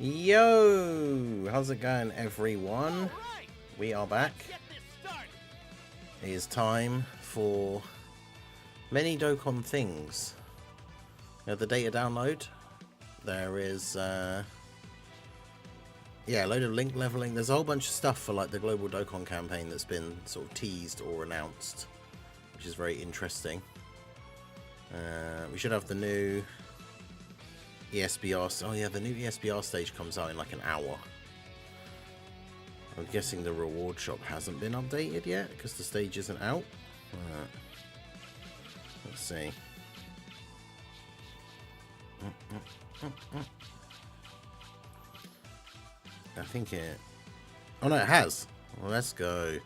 Yo! How's it going, everyone? We are back. It is time for many Dokkan things. The data download. There is, yeah, a load of link leveling. There's a whole bunch of stuff for like the global Dokkan campaign that's been sort of teased or announced, which is very interesting. We should have the new ESBR. Oh yeah, the new ESBR stage comes out in like an hour. I'm guessing the reward shop hasn't been updated yet because the stage isn't out. Let's see. I think it... Oh no, it has. Well, let's go.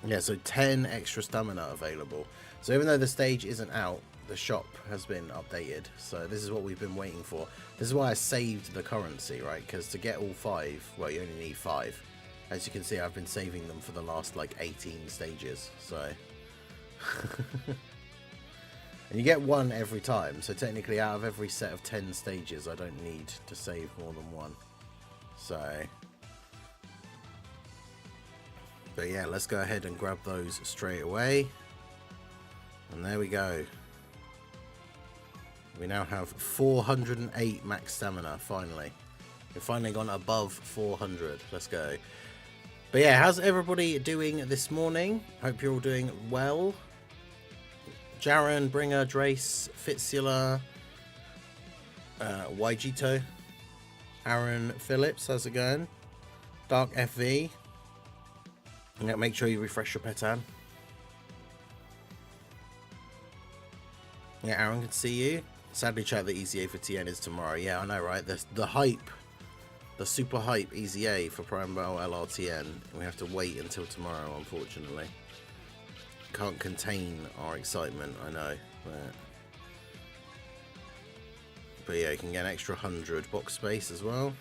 Yeah, so 10 extra stamina available. So even though the stage isn't out, the shop has been updated. So this is what we've been waiting for. This is why I saved the currency, right? Because to get all 5, well, you only need 5. As you can see, I've been saving them for the last like 18 stages. So and you get 1 every time. So technically out of every set of 10 stages, I don't need to save more than 1. So, but yeah, let's go ahead and grab those straight away. And there we go. We now have 408 max stamina, finally. We've finally gone above 400. Let's go. But yeah, how's everybody doing this morning? Hope you're all doing well. Jaren, Bringer, Drace, Fitzula, Waijito, Aaron Phillips, how's it going? Dark FV. Yeah, make sure you refresh your Pettan. Yeah, Aaron, good to see you. Sadly, chat, the EZA for Tien is tomorrow. Yeah, I know, right? The hype, the super hype EZA for Prime Battle LRTN. We have to wait until tomorrow, unfortunately. Can't contain our excitement, I know. But yeah, you can get an extra 100 box space as well.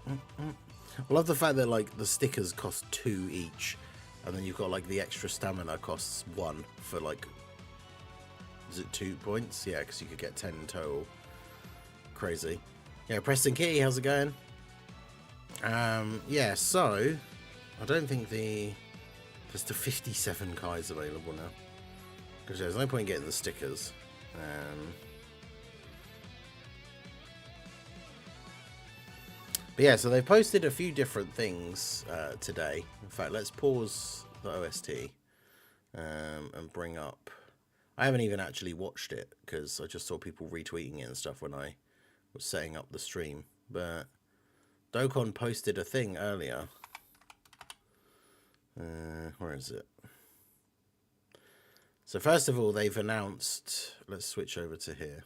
I love the fact that like the stickers cost 2 each. And then you've got like the extra stamina costs 1 for like, is it 2 points? Yeah, because you could get 10 in total. Crazy. Yeah, Preston Kitty, how's it going? Yeah, so I don't think there's the 57 Kais available now. Because there's no point getting the stickers. But yeah, so they've posted a few different things today. In fact, let's pause the OST and bring up... I haven't even actually watched it because I just saw people retweeting it and stuff when I was setting up the stream. But Dokkan posted a thing earlier. Where is it? So first of all, they've announced... Let's switch over to here.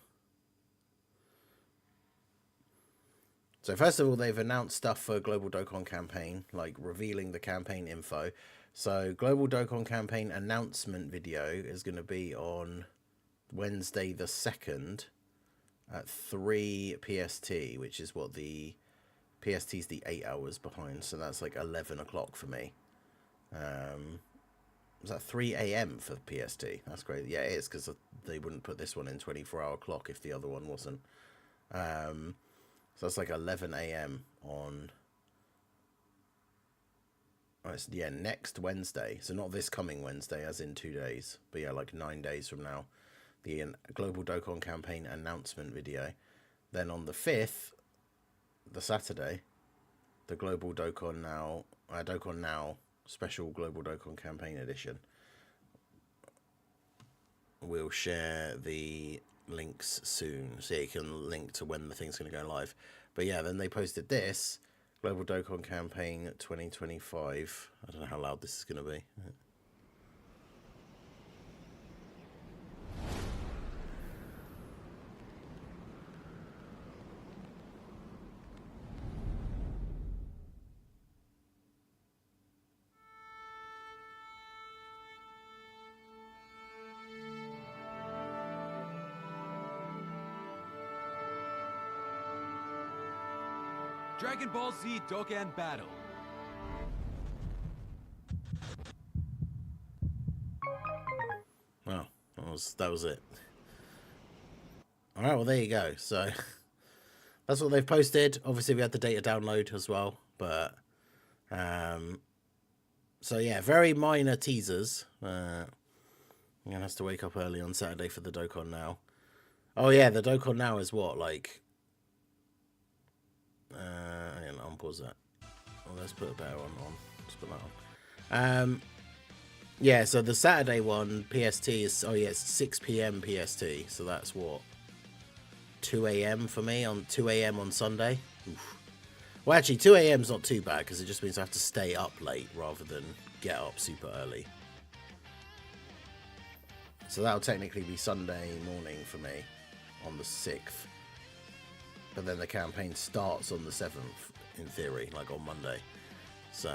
So first of all, they've announced stuff for Global Dokkan Campaign, like revealing the campaign info. So Global Dokkan Campaign announcement video is going to be on Wednesday the 2nd at 3 PST, which is what the PST is the 8 hours behind. So that's like 11 o'clock for me. Was that 3 AM for PST? That's great. Yeah, it is, because they wouldn't put this one in 24-hour clock if the other one wasn't. So that's like 11 AM on, oh, yeah, next Wednesday. So not this coming Wednesday, as in 2 days. But yeah, like 9 days from now. The Global Dokkan Campaign announcement video. Then on the 5th, the Saturday, the Global Dokkan Now Special Global Dokkan Campaign Edition. We'll share the links soon, so you can link to when the thing's going to go live. But yeah, then they posted this Global Dokkan Campaign 2025. I don't know how loud this is going to be. Dragon Ball Z Dokkan Battle. Wow, that was it. All right, well, there you go. So that's what they've posted. Obviously, we had the data download as well, but so yeah, very minor teasers. I'm gonna have to wake up early on Saturday for the Dokkan now. Oh yeah, the Dokkan now is what, like? Hang on, unpause that. Well, let's put a better one on. Let's put that on. Yeah, so the Saturday one, PST, is, oh yeah, it's 6 p.m. PST, so that's what, 2 a.m. for me, on 2 a.m. on Sunday. Oof. Well, actually, 2 a.m. is not too bad, because it just means I have to stay up late rather than get up super early. So that'll technically be Sunday morning for me, on the 6th. But then the campaign starts on the 7th, in theory, like on Monday. So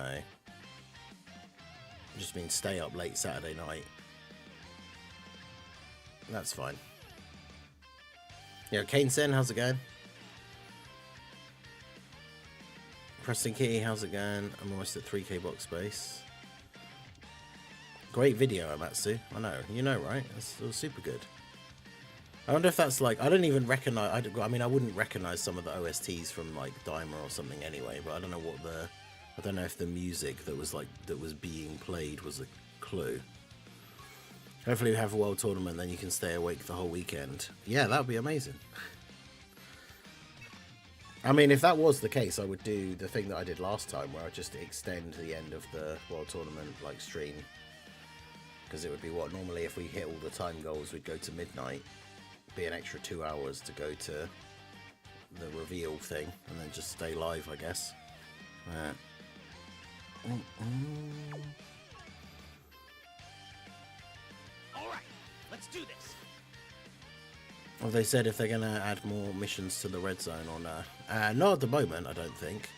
it just means stay up late Saturday night. That's fine. Yeah, Kane Sen, how's it going? Preston Kitty, how's it going? I'm almost at 3k box space. Great video, Amatsu. I know, you know, right? It was super good. I wonder if that's like, I don't even recognize, I mean, I wouldn't recognize some of the OSTs from like Dimer or something anyway, but I don't know what the, I don't know if the music that was like, that was being played was a clue. Hopefully we have a world tournament, then you can stay awake the whole weekend. Yeah, that would be amazing. I mean, if that was the case, I would do the thing that I did last time, where I just extend the end of the world tournament like stream, because it would be what, normally if we hit all the time goals, we'd go to midnight, be an extra 2 hours to go to the reveal thing, and then just stay live, I guess. All right, let's do this. Well, they said if they're gonna add more missions to the red zone or no. Not at the moment, I don't think.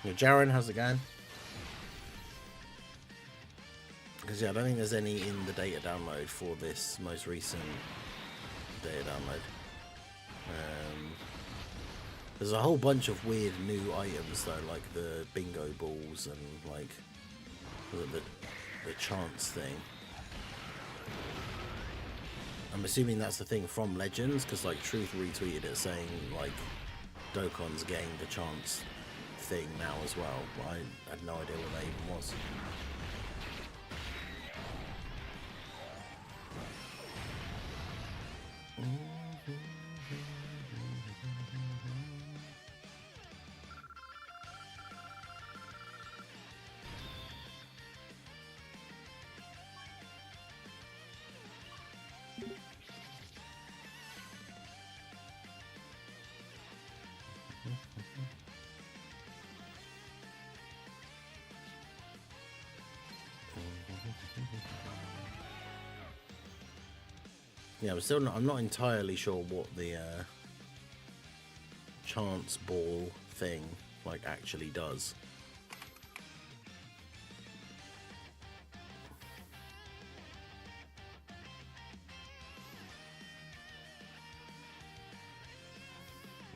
Yeah, Jaren, how's it going? Because yeah, I don't think there's any in the data download for this most recent data download. There's a whole bunch of weird new items though, like the bingo balls and like the chance thing. I'm assuming that's the thing from Legends, because like Truth retweeted it saying like Dokkan's getting the chance thing now as well, but I had no idea what that even was. Yeah, I'm not entirely sure what the chance ball thing like actually does.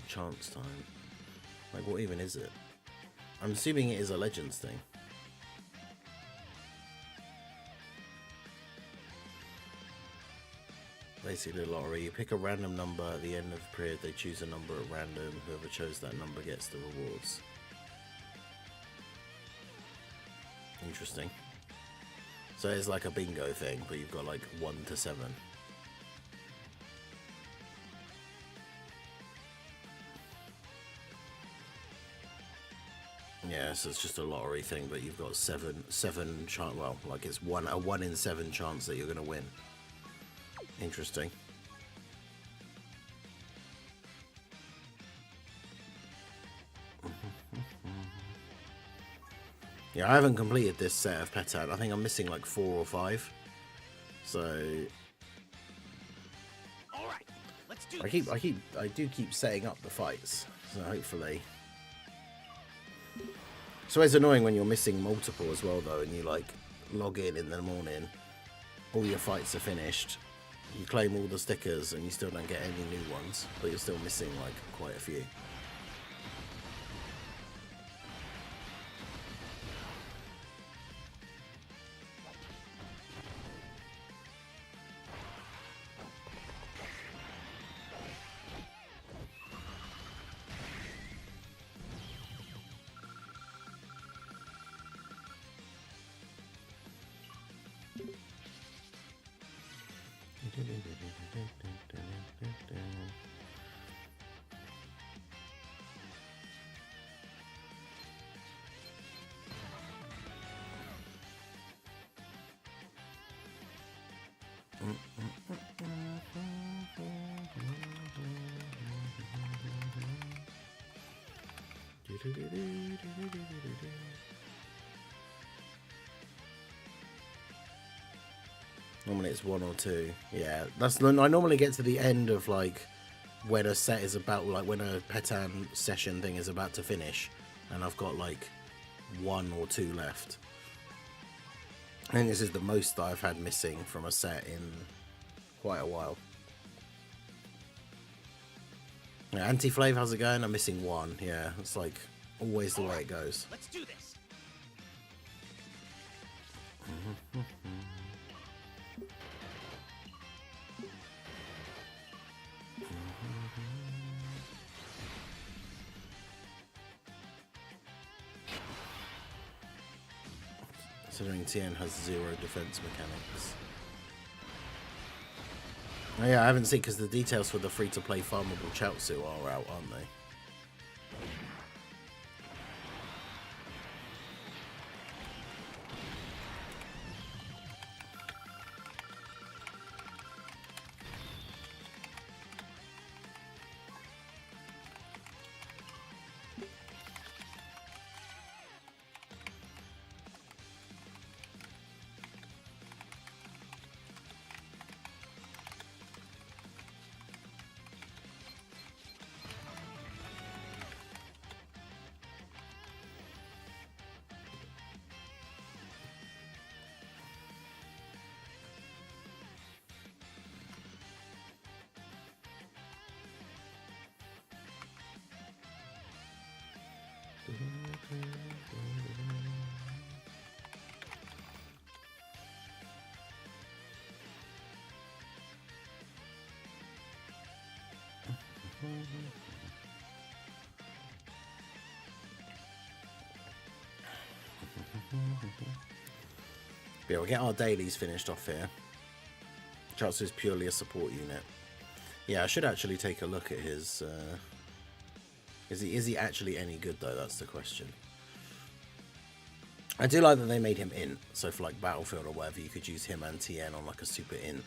Chance time. Like, what even is it? I'm assuming it is a Legends thing. Basically a lottery. You pick a random number at the end of the period, they choose a number at random. Whoever chose that number gets the rewards. Interesting. So it's like a bingo thing, but you've got like 1 to 7. Yeah, so it's just a lottery thing, but you've got seven chance. Well, like it's a 1 in 7 chance that you're going to win. Interesting. Yeah, I haven't completed this set of Pettan. I think I'm missing like 4 or 5. So All right, let's do I do keep setting up the fights. So hopefully. So it's annoying when you're missing multiple as well though, and you like log in the morning, all your fights are finished, you claim all the stickers and you still don't get any new ones, but you're still missing like quite a few. Normally it's 1 or 2. Yeah, that's. I normally get to the end of like when a set is about, like when a Pettan session thing is about to finish, and I've got like 1 or 2 left. I think this is the most that I've had missing from a set in quite a while. Yeah, Anti-Flave, how's it going? I'm missing 1. Yeah, it's like always the way it goes. Let's do this. Considering Tien has 0 defense mechanics. Oh yeah, I haven't seen, because the details for the free-to-play farmable Chiaotzu are out, aren't they? Yeah, we'll get our dailies finished off here. Chiaotzu is purely a support unit. Yeah, I should actually take a look at his... Is he actually any good, though? That's the question. I do like that they made him int, so for like Battlefield or whatever, you could use him and Tien on like a super int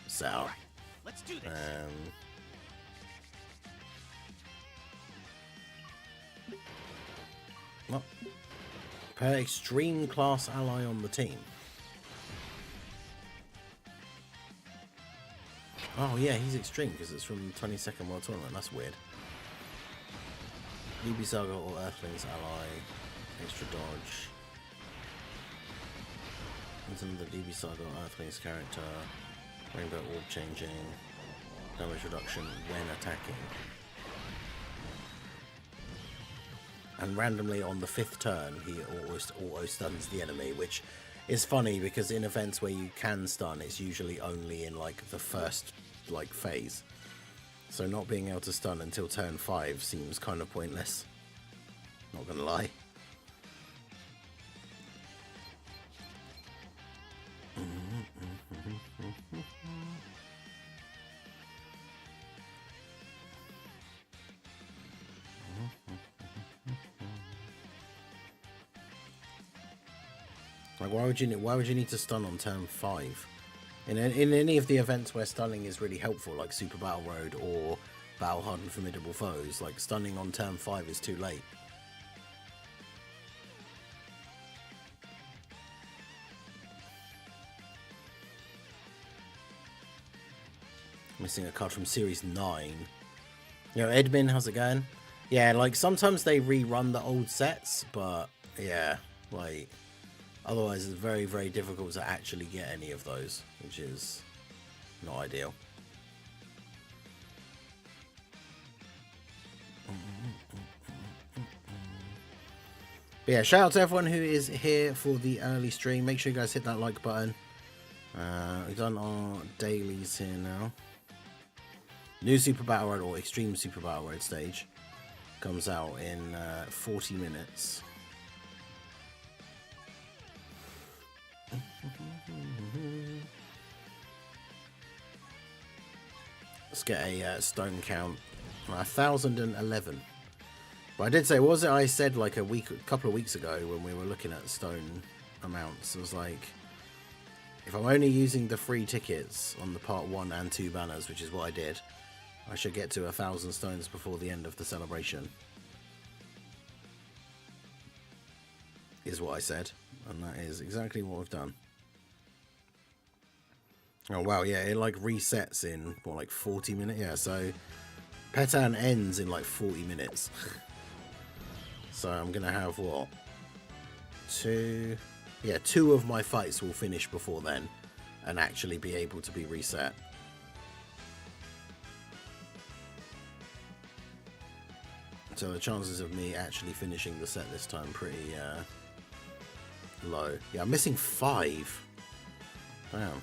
setup. Right, let's do this. Well, per extreme class ally on the team. Oh yeah, he's extreme because it's from the 22nd World Tournament. That's weird. DB Saga or Earthlings ally, extra dodge. Into the DB Saga or Earthlings character, rainbow orb changing, damage reduction when attacking. And randomly on the 5th turn, he auto stuns the enemy, which is funny because in events where you can stun, it's usually only in like the first like phase. So not being able to stun until turn 5 seems kind of pointless. Not gonna lie. Like, why would you need to stun on turn 5? In any of the events where stunning is really helpful, like Super Battle Road or Battle Hardened Formidable Foes, like stunning on turn 5 is too late. Missing a card from Series 9. You know, Edmin, how's it going? Yeah, like sometimes they rerun the old sets, but yeah, like otherwise it's very, very difficult to actually get any of those, which is not ideal. But yeah, shout out to everyone who is here for the early stream. Make sure you guys hit that like button. We've done our dailies here now. New Super Battle Road or Extreme Super Battle Road stage comes out in 40 minutes. Let's get a stone count. 1,011. But I did say, what was it I said like a couple of weeks ago when we were looking at stone amounts? It was like, if I'm only using the free tickets on the part 1 and 2 banners, which is what I did, I should get to 1,000 stones before the end of the celebration. is what I said, and that is exactly what we've done. Oh wow, yeah, it like resets in what, like 40 minutes? Yeah, so Pettan ends in like 40 minutes. So I'm gonna have what? Two of my fights will finish before then and actually be able to be reset. So the chances of me actually finishing the set this time pretty low. Yeah, I'm missing 5. Damn.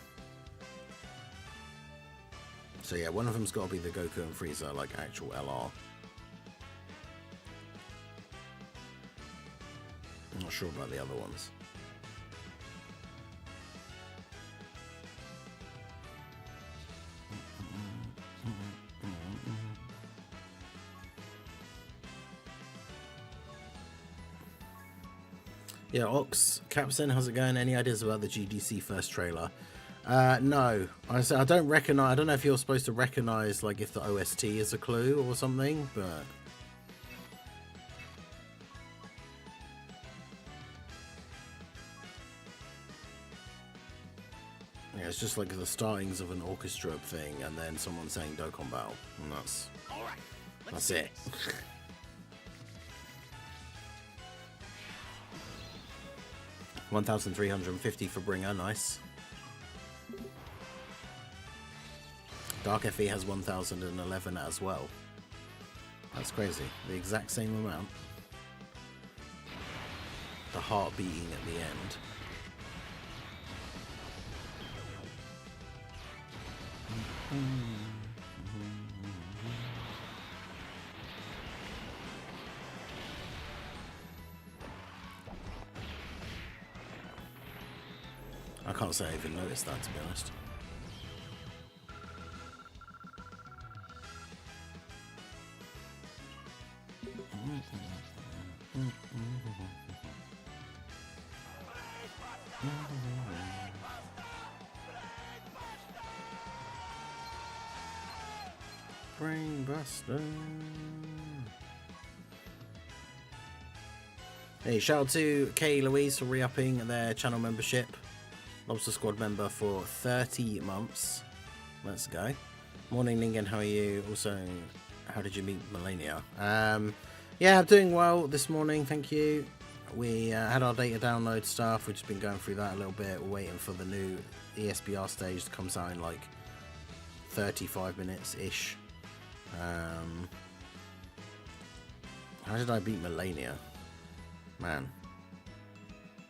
So yeah, one of them's got to be the Goku and Frieza, like actual LR. I'm not sure about the other ones. Yeah, Ox, Capson, how's it going? Any ideas about the GDC first trailer? No. I don't recognize. I don't know if you're supposed to recognize, like, if the OST is a clue or something, but yeah, it's just like the startings of an orchestra thing, and then someone saying Dokkan Battle, and that's it. 1,350 for Bringer, nice. Dark FE has 1,011 as well. That's crazy. The exact same amount. The heart beating at the end. I can't say I even noticed that, to be honest. Brainbuster. Hey, shout out to Kay Louise for re-upping their channel membership. Lobster Squad member for 30 months. Let's go. Morning, Ningen. How are you? Also, how did you meet Melania? Yeah, I'm doing well this morning. Thank you. We had our data download stuff. We've just been going through that a little bit. We're waiting for the new ESBR stage to come out in like 35 minutes-ish. How did I beat Melania? Man.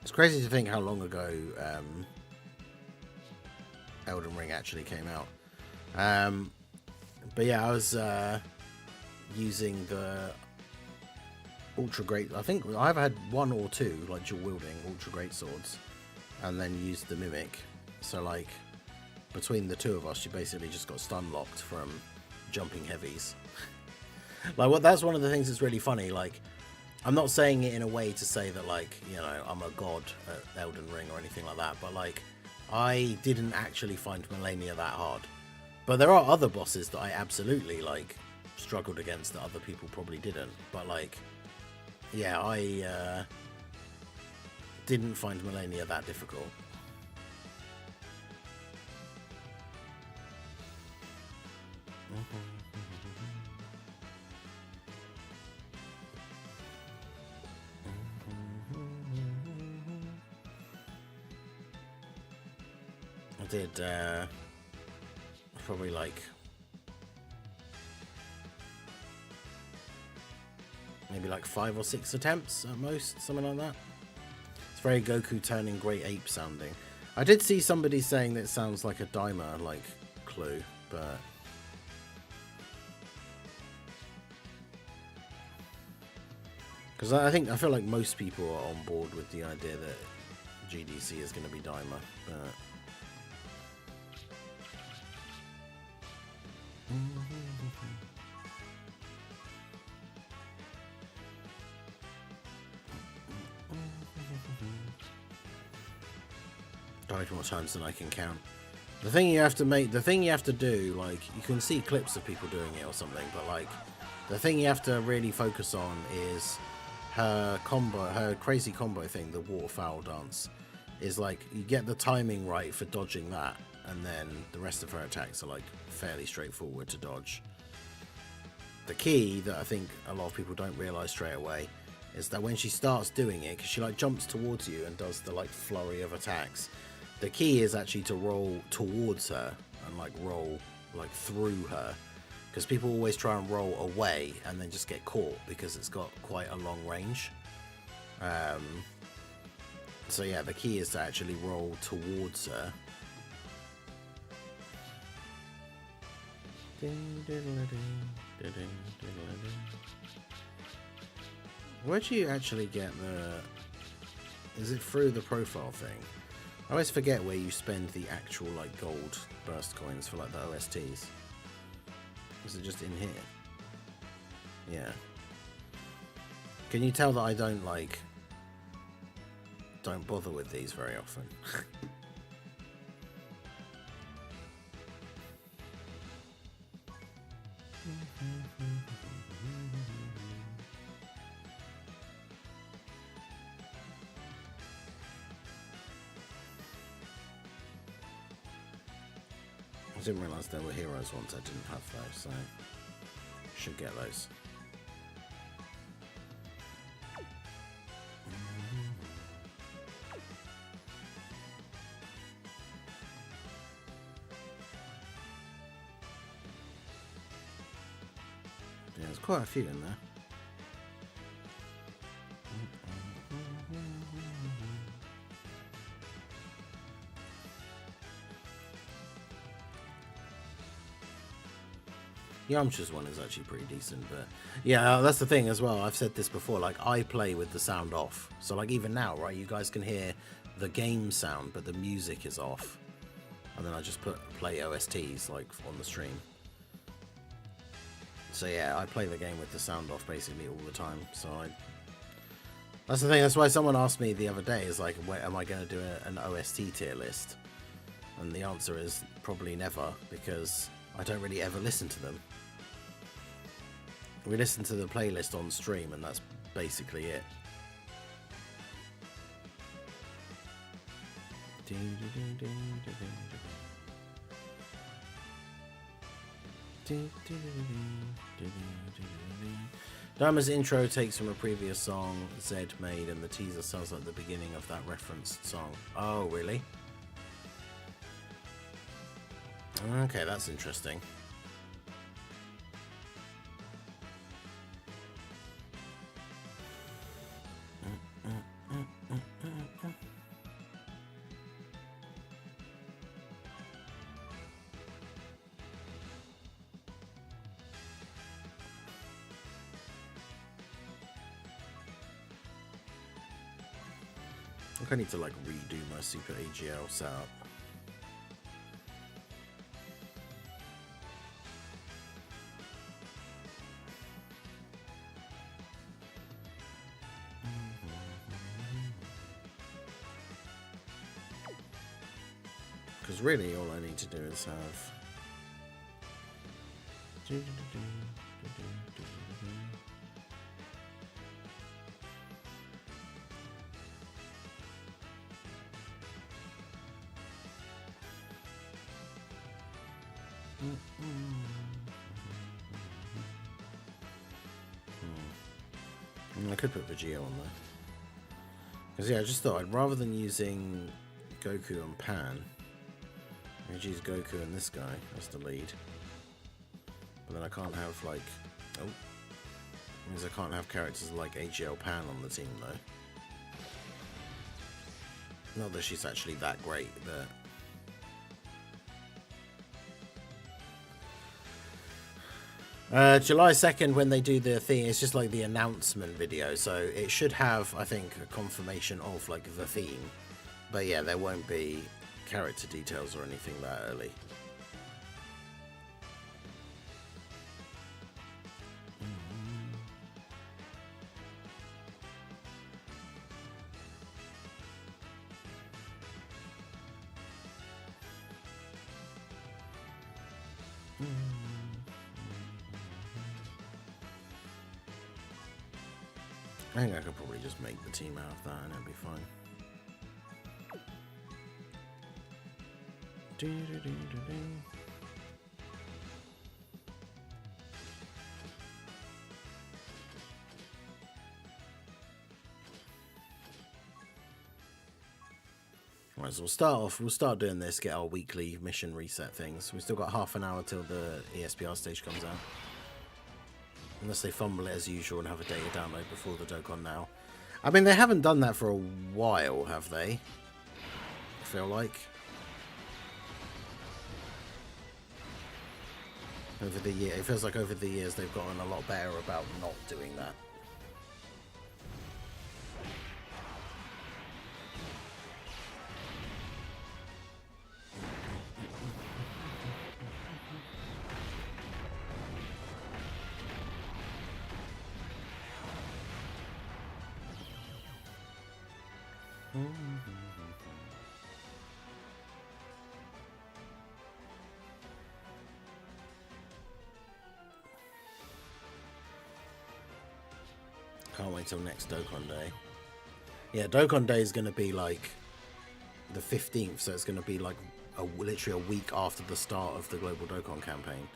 It's crazy to think how long ago Elden Ring actually came out. But yeah, I was using the ultra great. I think I've had 1 or 2 like dual wielding ultra great swords, and then used the mimic. So like between the 2 of us, you basically just got stun locked from jumping heavies. Like what? That's one of the things that's really funny. Like I'm not saying it in a way to say that like, you know, I'm a god at Elden Ring or anything like that, but like I didn't actually find Melania that hard. But there are other bosses that I absolutely like struggled against that other people probably didn't. But like, yeah, I didn't find Melania that difficult. I did probably like maybe like 5 or 6 attempts at most, something like that. It's very Goku turning Great Ape sounding. I did see somebody saying that it sounds like a Daima like clue, but because I feel like most people are on board with the idea that GDC is going to be Daima, but died more times than I can count. The thing you have to do, like, you can see clips of people doing it or something, but like the thing you have to really focus on is her combo, her crazy combo thing, the waterfowl dance, is like you get the timing right for dodging that, and then the rest of her attacks are like fairly straightforward to dodge. The key that I think a lot of people don't realize straight away is that when she starts doing it, because she like jumps towards you and does the like flurry of attacks, the key is actually to roll towards her and like roll like through her, because people always try and roll away and then just get caught because it's got quite a long range. So yeah, the key is to actually roll towards her. Where'd you actually get the... Is it through the profile thing? I always forget where you spend the actual like gold burst coins for like the OSTs. Is it just in here? Yeah. Can you tell that I don't bother with these very often? I didn't realise there were heroes once I didn't have those, so should get those. Yeah, there's quite a few in there. Yamcha's one is actually pretty decent, but yeah, that's the thing as well. I've said this before, like I play with the sound off, so like even now, right, you guys can hear the game sound but the music is off, and then I just play OSTs like on the stream. So yeah, I play the game with the sound off basically all the time. So that's the thing. That's why someone asked me the other day, is like, am I going to do an OST tier list? And the answer is probably never, because I don't really ever listen to them. We listen to the playlist on stream, and that's basically it. Dharma's intro takes from a previous song Zed made, and the teaser sounds like the beginning of that referenced song. Oh, really? Okay, that's interesting. I think I need to like redo my Super AGL setup. Because really all I need to do is have... I could put Vegeta on there. Because yeah, I just thought rather than using Goku and Pan, I'd use Goku and this guy as the lead. But then I can't have like... Oh. Means I can't have characters like AGL Pan on the team though. Not that she's actually that great, but... July 2nd, when they do the theme, it's just like the announcement video, so it should have, I think, a confirmation of like the theme. But yeah, there won't be character details or anything that early. I think I could probably just make the team out of that and it'll be fine. Right, so we'll start doing this, get our weekly mission reset things. We've still got half an hour till the ESBR stage comes out. Unless they fumble it as usual and have a data download before the Dokkan now. I mean, they haven't done that for a while, have they? I feel like. Over the year, it feels like over the years they've gotten a lot better about not doing that. Can't wait till next Dokkan Day. Yeah, Dokkan Day is going to be like the 15th, so it's going to be like literally a week after the start of the Global Dokkan campaign.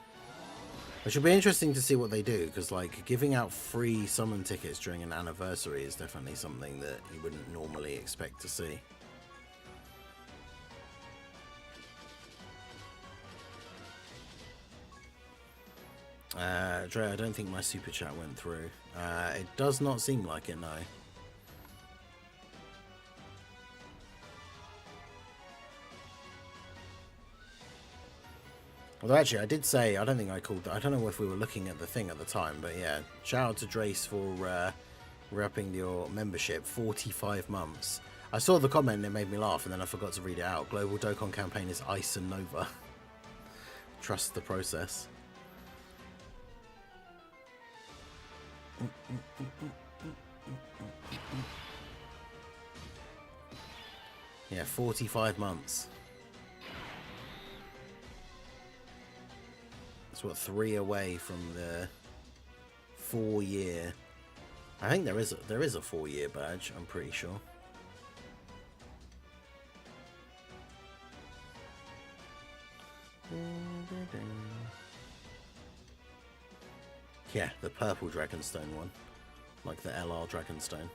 Which will be interesting to see what they do, because like giving out free summon tickets during an anniversary is definitely something that you wouldn't normally expect to see. Dre, I don't think my super chat went through. It does not seem like it, no. Although actually, I did say, I don't think I called that. I don't know if we were looking at the thing at the time, but yeah. Shout out to Drace for re-upping your membership. 45 months. I saw the comment and it made me laugh, and then I forgot to read it out. Global Dokkan campaign is Ice and Nova. Trust the process. Yeah, 45 months. That's what, 3 away from the 4-year. I think there is a 4-year badge, I'm pretty sure. Yeah, the purple Dragonstone one. Like the LR Dragonstone.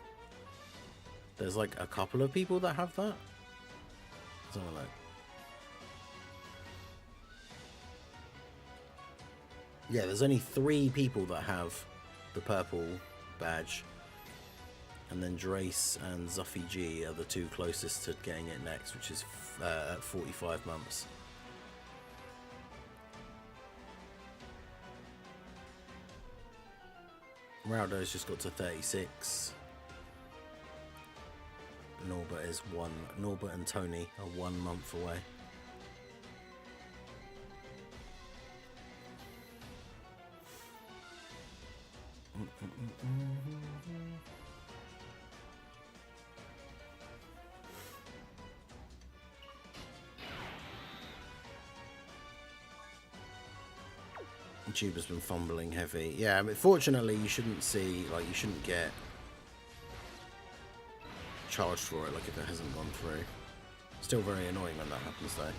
There's like a couple of people that have that. Let's have a look. Yeah, there's only 3 people that have the purple badge. And then Drace and Zuffy G are the 2 closest to getting it next, which is at 45 months. Raldo's just got to 36. Norbert and Tony are 1 month away. YouTube has been fumbling heavy. Yeah, I mean, fortunately you shouldn't see, like, you shouldn't get charged for it, like, if it hasn't gone through. Still very annoying when that happens, though.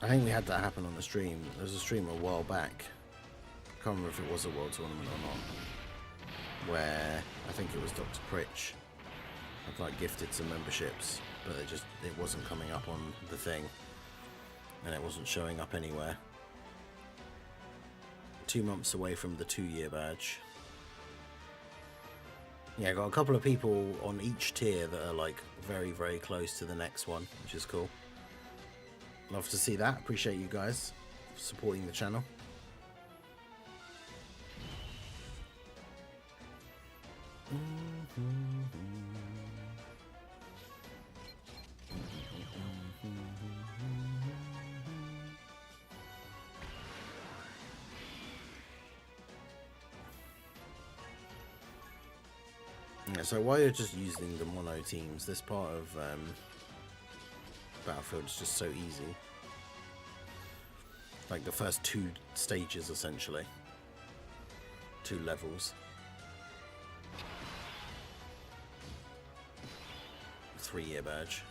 I think we had that happen on the stream. There was a stream a while back. I can't remember if it was a World Tournament or not. Where, I think it was Dr. Pritch had, like, gifted some memberships, but it wasn't coming up on the thing. And it wasn't showing up anywhere. 2 months away from the 2-year badge. Yeah, got a couple of people on each tier that are like very, very close to the next one, which is cool. Love to see that. Appreciate you guys for supporting the channel. Yeah, so while you're just using the mono teams, this part of Battlefield is just so easy. Like the first 2 stages, essentially. 2 levels. 3-year badge.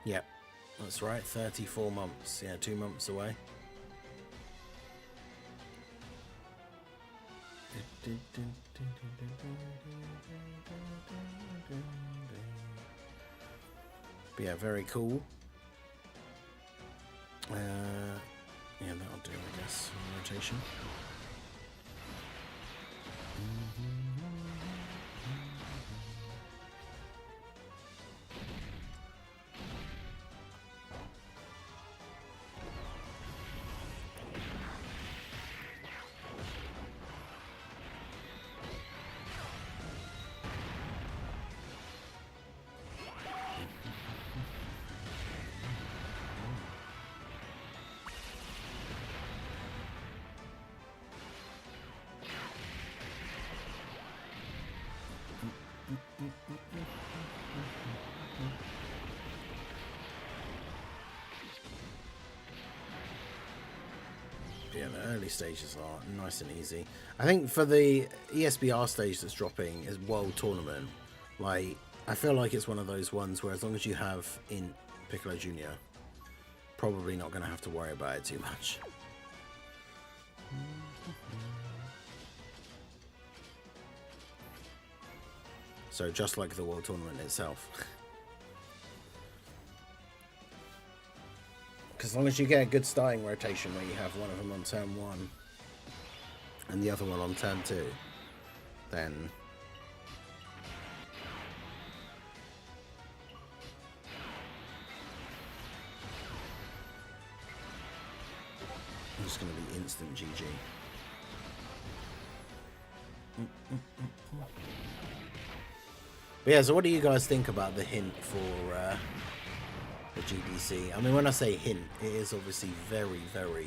Yep, that's right, 34 months. Yeah, 2 months away. But yeah, very cool. Yeah, that'll do, I guess, rotation. Yeah, the early stages are nice and easy. I think for the ESBR stage that's dropping is World Tournament. Like, I feel like it's one of those ones where as long as you have in Piccolo Jr., probably not going to have to worry about it too much. So just like the World Tournament itself. Because as long as you get a good starting rotation where you have one of them on turn 1 and the other one on turn 2, then it's just going to be instant GG. But yeah, so what do you guys think about the hint for the GDC? I mean, when I say hint, it is obviously very, very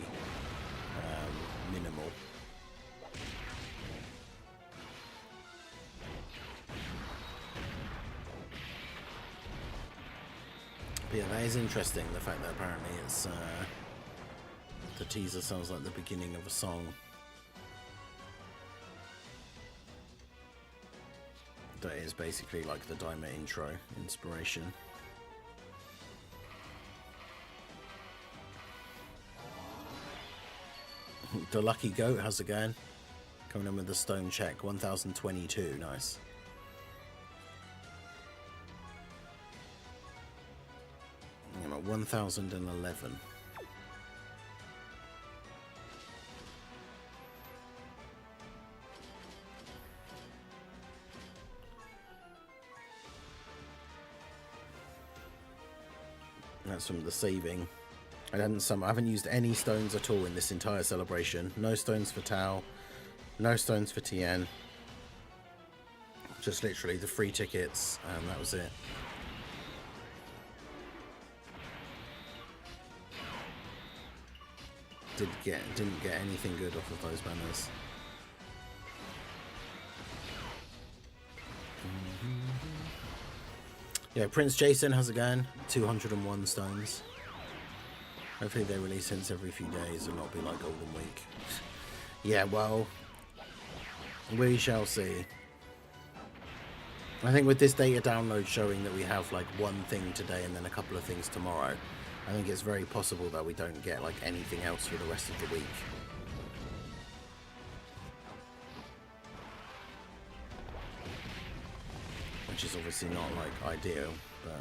minimal. But yeah, that is interesting, the fact that apparently it's the teaser sounds like the beginning of a song. That is basically like the Daima intro inspiration. The Lucky Goat, how's it going? Coming in with the stone check, 1022, nice. I'm at 1011. That's from the saving. I haven't used any stones at all in this entire celebration. No stones for Tao, no stones for Tien. Just literally the free tickets, and that was it. Didn't get anything good off of those banners. Yeah, Prince Jason, how's it going? 201 stones. Hopefully they release hints every few days and not be like Golden Week. Yeah, well, we shall see. I think with this data download showing that we have like one thing today and then a couple of things tomorrow, I think it's very possible that we don't get like anything else for the rest of the week. Which is obviously not like ideal, but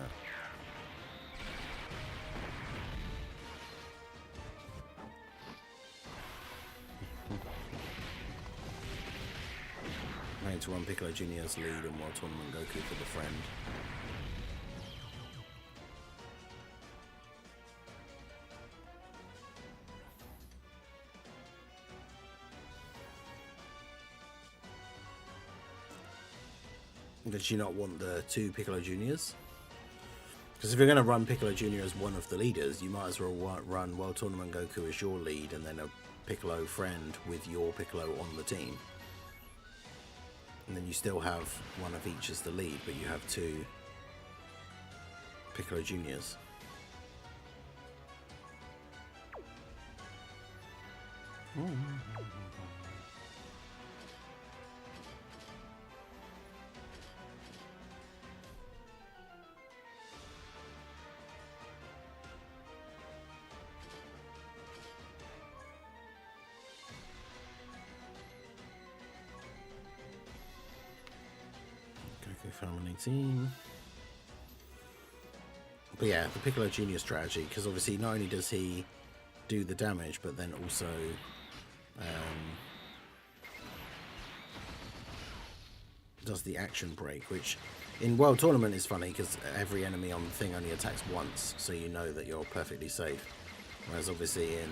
to run Piccolo Jr.'s lead and World Tournament Goku for the friend. Did you not want the 2 Piccolo Juniors? Because if you're going to run Piccolo Jr. as one of the leaders, you might as well run World Tournament Goku as your lead and then a Piccolo friend with your Piccolo on the team. And then you still have one of each as the lead, but you have 2 Piccolo Juniors. Goku Family Team. But yeah, the Piccolo Junior strategy, because obviously not only does he do the damage, but then also does the action break, which in World Tournament is funny because every enemy on the thing only attacks once, so you know that you're perfectly safe. Whereas obviously in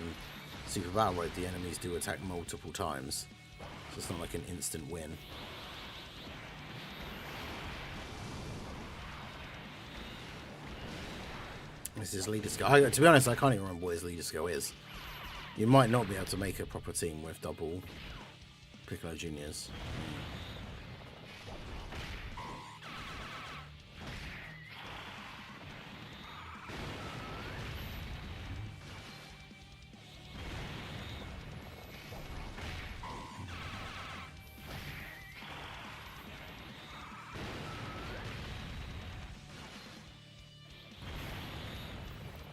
Super Battle Mode, the enemies do attack multiple times, so it's not like an instant win. This is leader skill. To be honest, I can't even remember what his leader skill is. You might not be able to make a proper team with double Piccolo Juniors.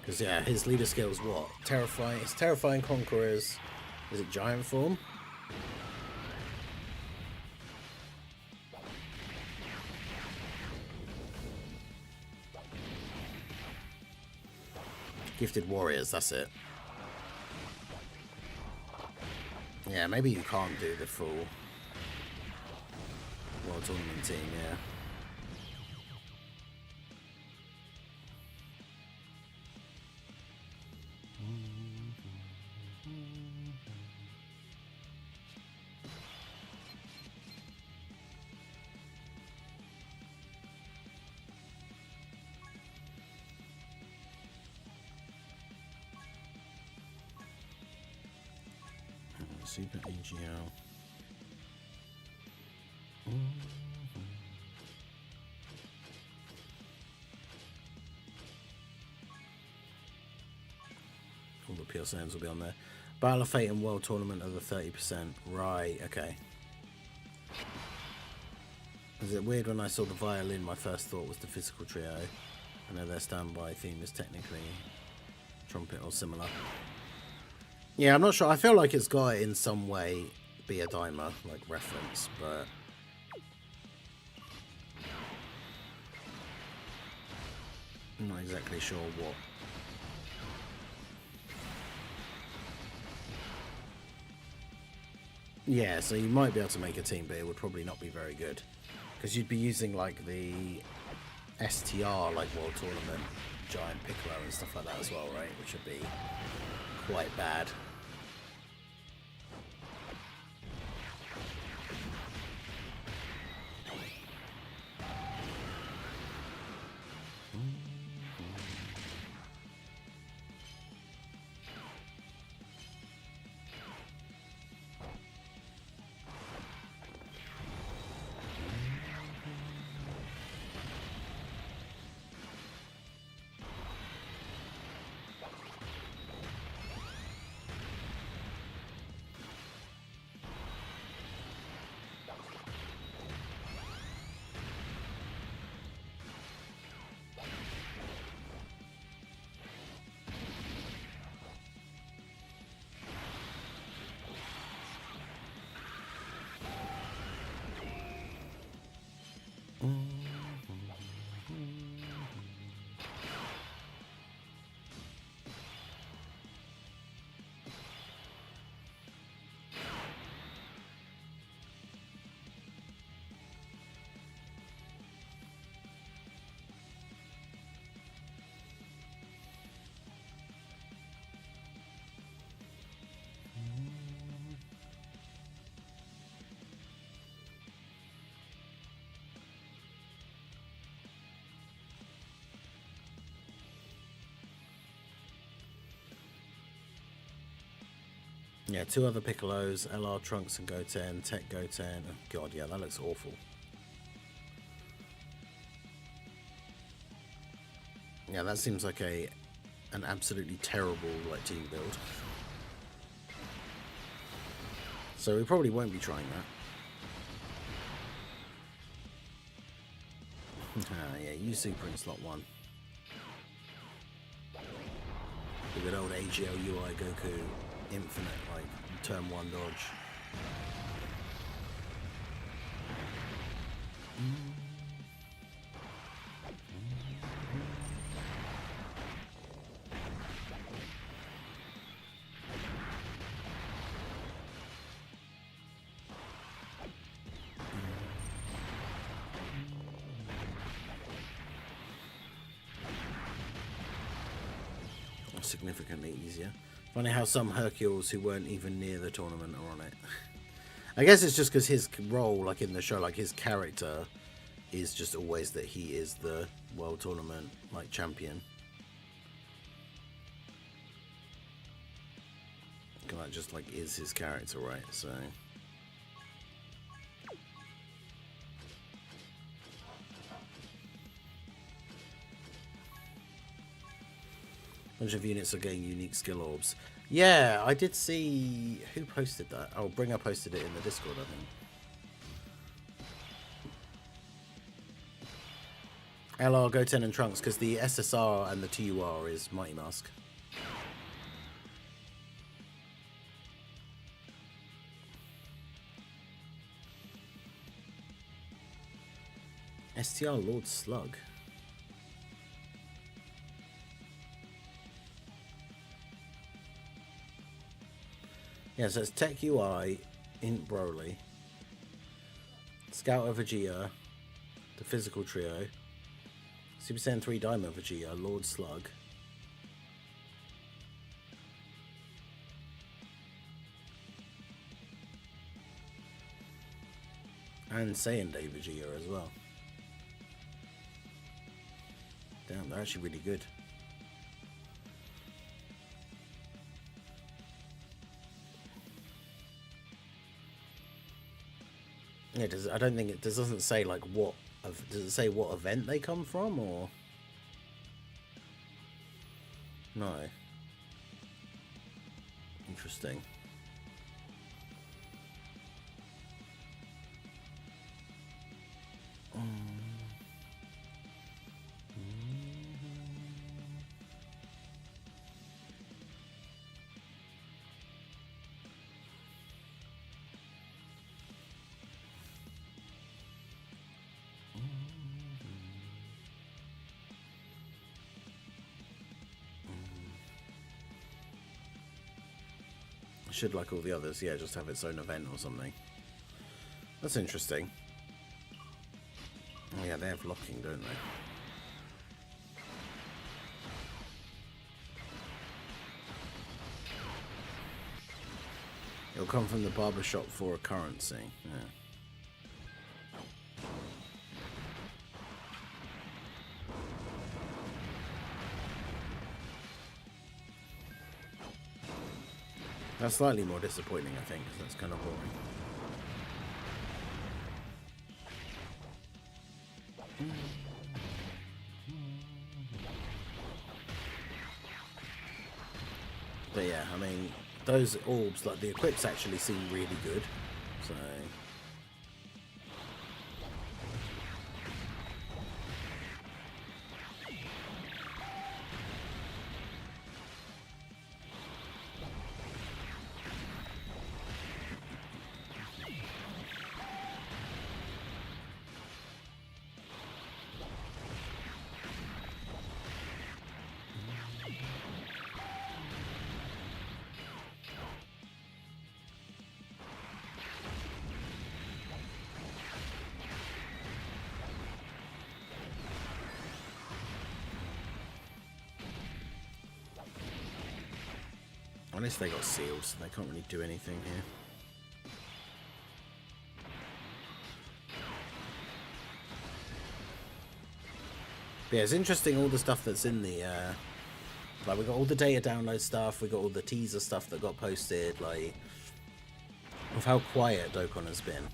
Because, yeah, his leader skill is what? Terrifying. It's Terrifying Conquerors. Is it Giant Form? Gifted Warriors, that's it. Yeah, maybe you can't do the full World Tournament team, yeah. Super AGL. All the PSNs will be on there. Battle of Fate and World Tournament are the 30%. Right, okay. Is it weird when I saw the violin, my first thought was the physical trio? I know their standby theme is technically trumpet or similar. Yeah, I'm not sure. I feel like it's got to in some way be a Daima, like, reference, but I'm not exactly sure what. Yeah, so you might be able to make a team, but it would probably not be very good. Because you'd be using, like, the STR, like, World Tournament, Giant Piccolo and stuff like that as well, right? Which would be quite bad. Yeah, two other Piccolos, LR Trunks and Goten, Tech Goten. Oh god, yeah, that looks awful. Yeah, that seems like an absolutely terrible like team build. So we probably won't be trying that. Yeah, use super in slot 1. The good old AGL UI Goku infinite like turn 1 dodge. Significantly easier. Funny how some Hercules who weren't even near the tournament are on it. I guess it's just because his role, like in the show, like his character is just always that he is the world tournament like champion. That just like is his character, right? So bunch of units are getting unique skill orbs. Yeah, I did see who posted that. Oh, Bringer posted it in the Discord, I think. LR, Goten, and Trunks, because the SSR and the TUR is Mighty Mask. STR Lord Slug. Yeah, so it's Tech UI, Int Broly, Scout of Vegeta, the Physical Trio, Super Saiyan 3 Daima Vegeta, Lord Slug, and Saiyan Day Vegeta as well. Damn, they're actually really good. Yeah, I don't think it doesn't say like what. Does it say what event they come from, or no? Interesting. Should, like all the others, yeah, just have its own event or something. That's interesting. Oh yeah, they have locking, don't they? It'll come from the barbershop for a currency. Yeah. That's slightly more disappointing, I think, because that's kind of boring. But yeah, I mean, those orbs, like the equips actually seem really good. So unless they got sealed, so they can't really do anything here. But yeah, it's interesting all the stuff that's in the like we got all the data download stuff, we got all the teaser stuff that got posted, like of how quiet Dokkan has been.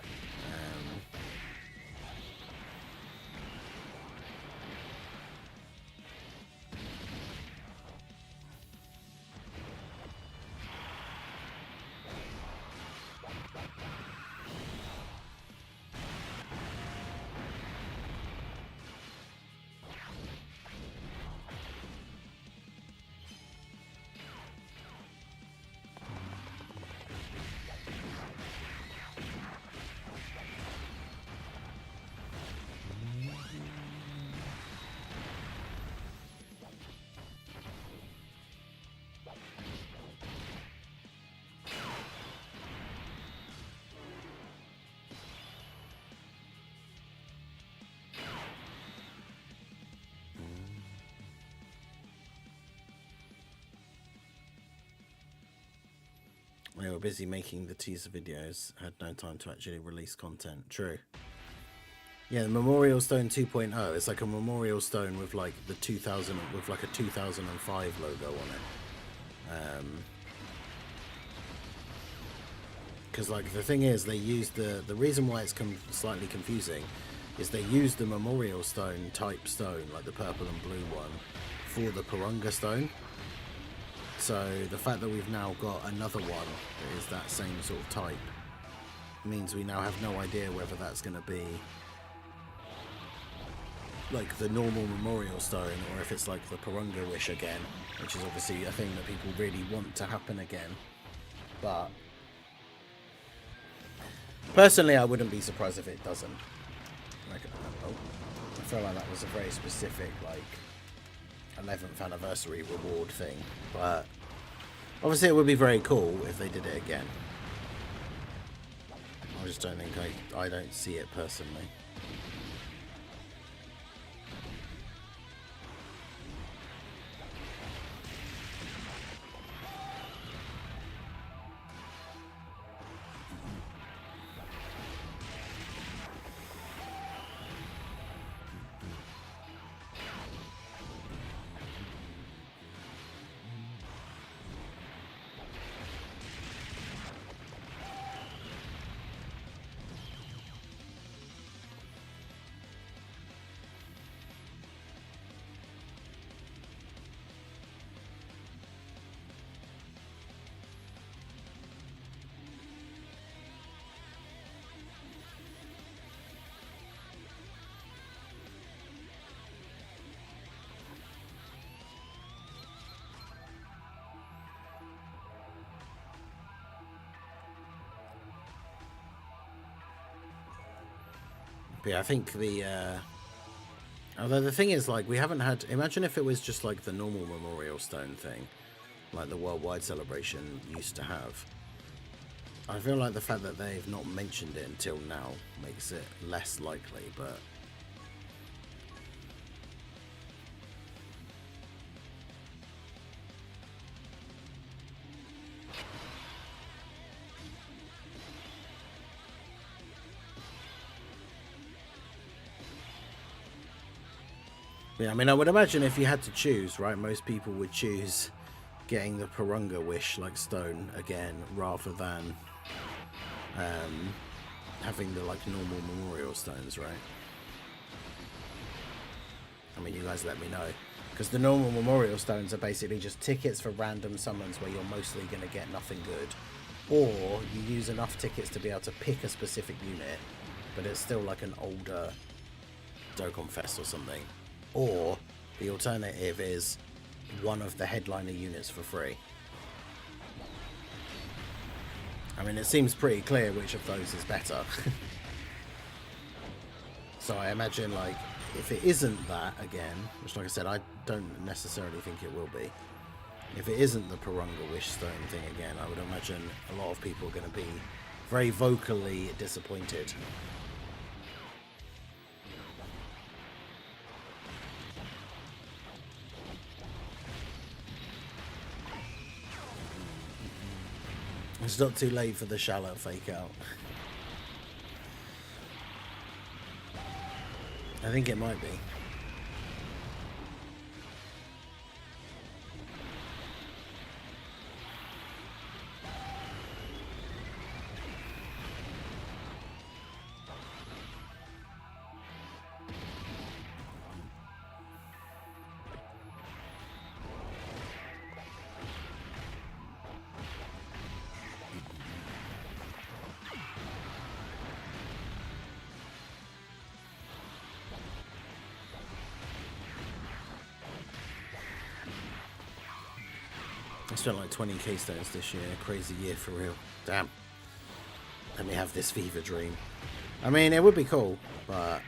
They were busy making the teaser videos, had no time to actually release content. True. Yeah, the Memorial Stone 2.0. It's like a memorial stone with like the 2000 with like a 2005 logo on it. Because like the thing is, they used the reason why it's slightly confusing is they used the Memorial Stone type stone, like the purple and blue one, for the Purunga Stone. So the fact that we've now got another one that is that same sort of type means we now have no idea whether that's going to be like the normal Memorial Stone or if it's like the Purunga Wish again, which is obviously a thing that people really want to happen again. But personally, I wouldn't be surprised if it doesn't. Like, I feel like that was a very specific like 11th anniversary reward thing, but obviously it would be very cool if they did it again. I just don't think I don't see it personally. But yeah, I think although the thing is, like, we haven't had, imagine if it was just like the normal Memorial Stone thing, like the worldwide celebration used to have. I feel like the fact that they've not mentioned it until now makes it less likely, but yeah, I mean, I would imagine if you had to choose, right, most people would choose getting the Purunga Wish, like, stone again, rather than having the, like, normal Memorial Stones, right? I mean, you guys let me know. Because the normal Memorial Stones are basically just tickets for random summons where you're mostly going to get nothing good. Or you use enough tickets to be able to pick a specific unit, but it's still like an older Dokkan Fest or something. Or the alternative is one of the headliner units for free. I mean, it seems pretty clear which of those is better. So I imagine, like, if it isn't that again, which, like I said, I don't necessarily think it will be. If it isn't the Purunga Wish Stone thing again, I would imagine a lot of people are going to be very vocally disappointed. It's not too late for the shallow fake out. I think it might be. I spent like 20 keystones this year. Crazy year for real. Damn. Let me have this fever dream. I mean, it would be cool, but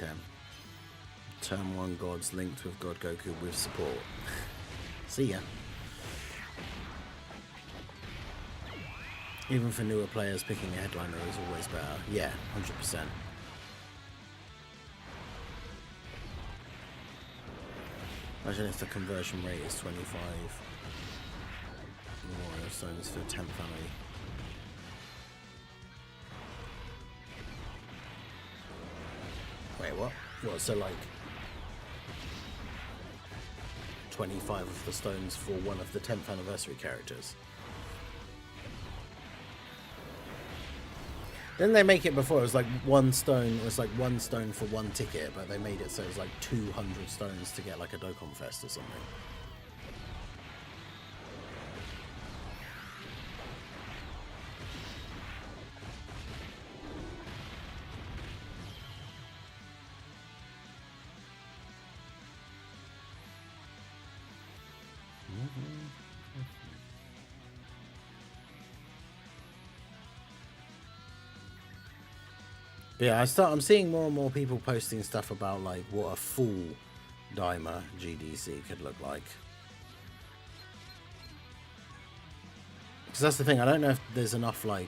Damn. Turn 1 gods linked with God Goku with support. See ya. Even for newer players, picking a headliner is always better. Yeah, 100%. Imagine if the conversion rate is 25 Warrior Stones for 10th family. Wait, what? What, so like 25 of the stones for one of the 10th anniversary characters? Didn't they make it before? It was like 1 stone. It was like 1 stone for 1 ticket, but they made it so it was like 200 stones to get like a Dokkan Fest or something. Yeah, I'm seeing more and more people posting stuff about like what a full Daima GDC could look like. Because that's the thing, I don't know if there's enough like,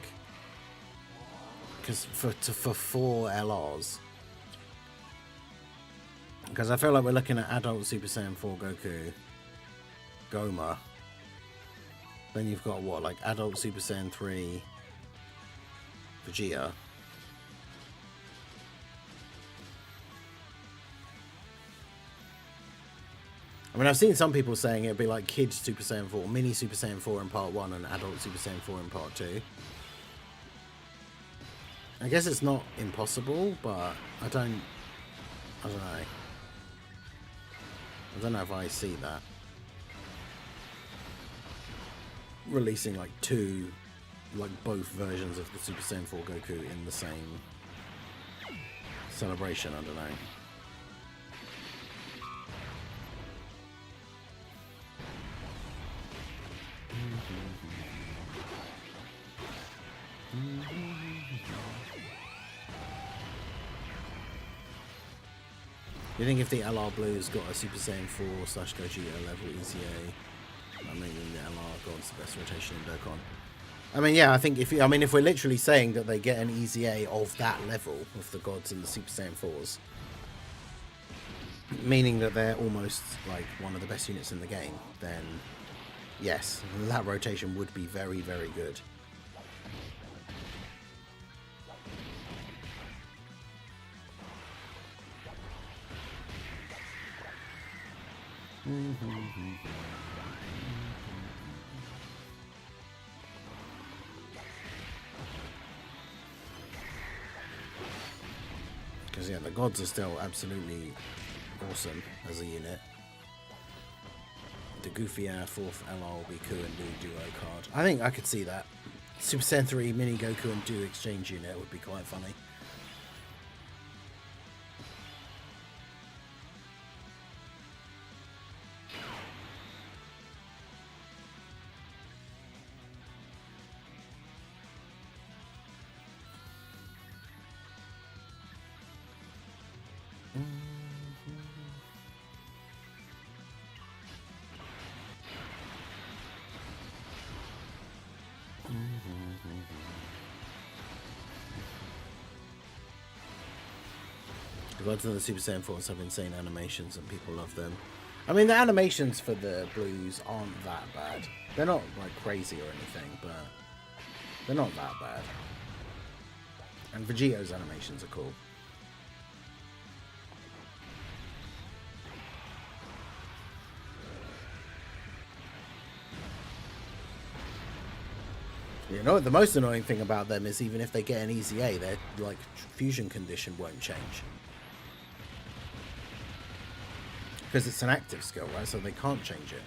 because for 4 LRs. Because I feel like we're looking at adult Super Saiyan 4 Goku, Goma. Then you've got what, like adult Super Saiyan 3 Vegeta. I mean, I've seen some people saying it'd be like Kids Super Saiyan 4, Mini Super Saiyan 4 in Part 1 and Adult Super Saiyan 4 in Part 2. I guess it's not impossible, but I don't know. I don't know if I see that. Releasing like 2, like both versions of the Super Saiyan 4 Goku in the same celebration, I don't know. Do you think if the LR Blues got a Super Saiyan 4 / Gogeta level ECA, I mean the LR God's the best rotation in Dokkan? I mean, yeah, I think if we're literally saying that they get an EZA of that level of the gods and the Super Saiyan 4s, meaning that they're almost like one of the best units in the game, then yes, that rotation would be very, very good. Because yeah, the gods are still absolutely awesome as a unit. The goofy 4th LR will be Ku and Du duo card. I think I could see that. Super Saiyan 3 Mini Goku and Du exchange unit would be quite funny. The gods and the Super Saiyan 4s have insane animations and people love them. I mean, the animations for the Blues aren't that bad. They're not like crazy or anything, but they're not that bad. And Vegeto's animations are cool. You know, the most annoying thing about them is even if they get an EZA, their like fusion condition won't change. Because it's an active skill, right? So they can't change it.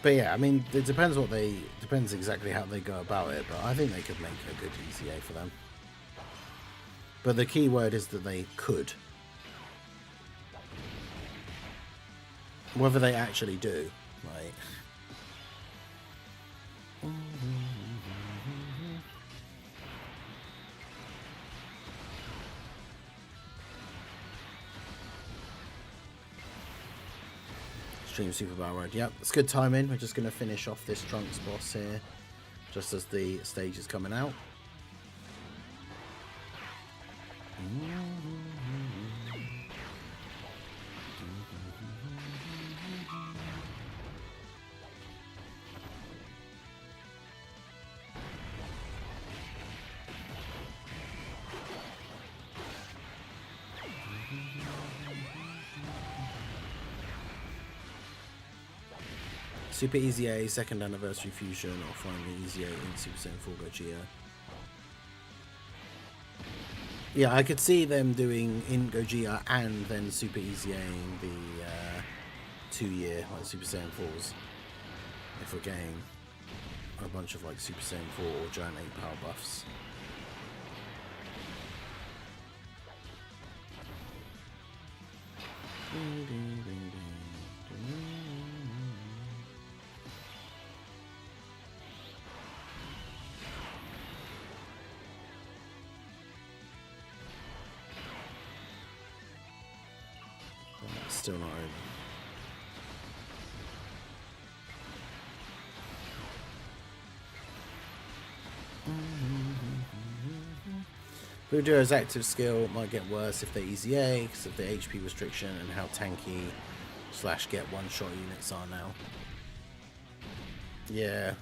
But But yeah, I mean, it depends depends exactly how they go about it, but I think they could make a good EZA for them. But the key word is that they could. Whether they actually do, like... Stream Super Battle Road. Yep, it's good timing. We're just going to finish off this Trunks boss here, just as the stage is coming out. Super EZA, second anniversary fusion, or finally EZA in Super Saiyan 4 Gogeta. Yeah, I could see them doing in Gogeta and then Super EZAing the 2-year like Super Saiyan 4s. If we're getting a bunch of like Super Saiyan 4 or Giant 8 power buffs. Still not over. Budo's active skill might get worse if they EZA because of the HP restriction and how tanky / get one-shot units are now. Yeah.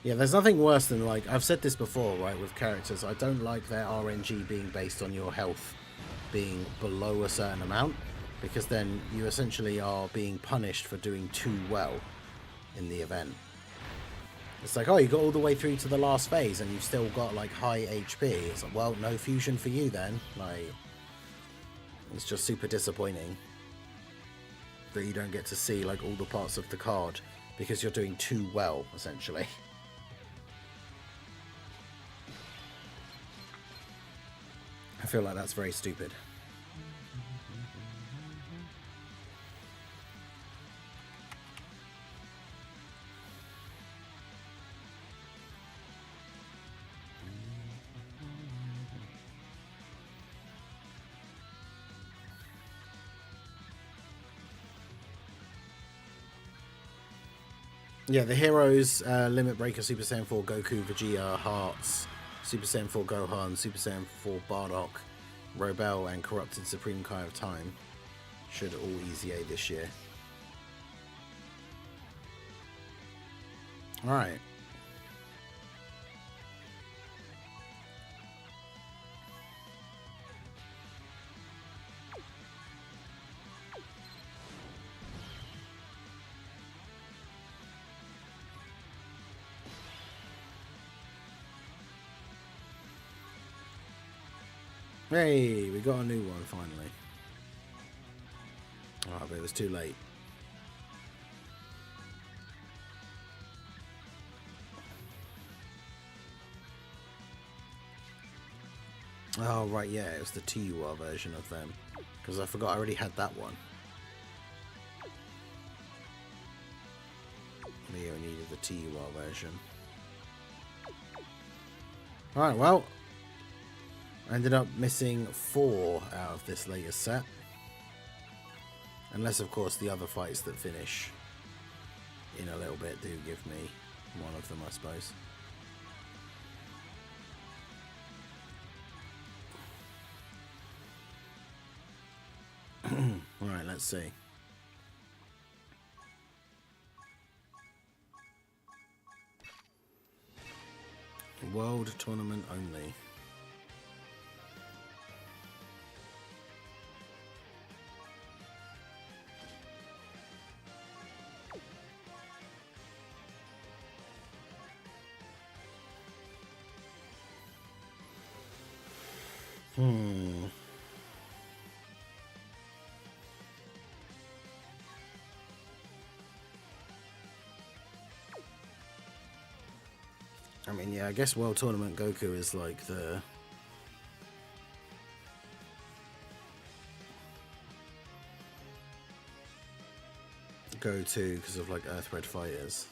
Yeah, there's nothing worse than, like, I've said this before, right, with characters. I don't like their RNG being based on your health being below a certain amount, because then you essentially are being punished for doing too well in the event. It's like, oh, you got all the way through to the last phase and you've still got like high HP. It's like, well, no fusion for you then. Like, it's just super disappointing that you don't get to see like all the parts of the card because you're doing too well, essentially. I feel like that's very stupid. Yeah, the heroes, Limit Breaker, Super Saiyan 4 Goku, Vegeta, Hearts, Super Saiyan 4 Gohan, Super Saiyan 4 Bardock, Robel, and Corrupted Supreme Kai of Time should all EZA this year. Alright. Hey, we got a new one finally. Oh, but it was too late. Oh, right, yeah, it was the TUR version of them. Because I forgot I already had that one. Yeah, we needed the TUR version. Alright, well, I ended up missing 4 out of this latest set. Unless, of course, the other fights that finish in a little bit do give me one of them, I suppose. Alright, let's see. World tournament only. I mean, yeah, I guess World Tournament Goku is like the go-to because of like Earthred fighters.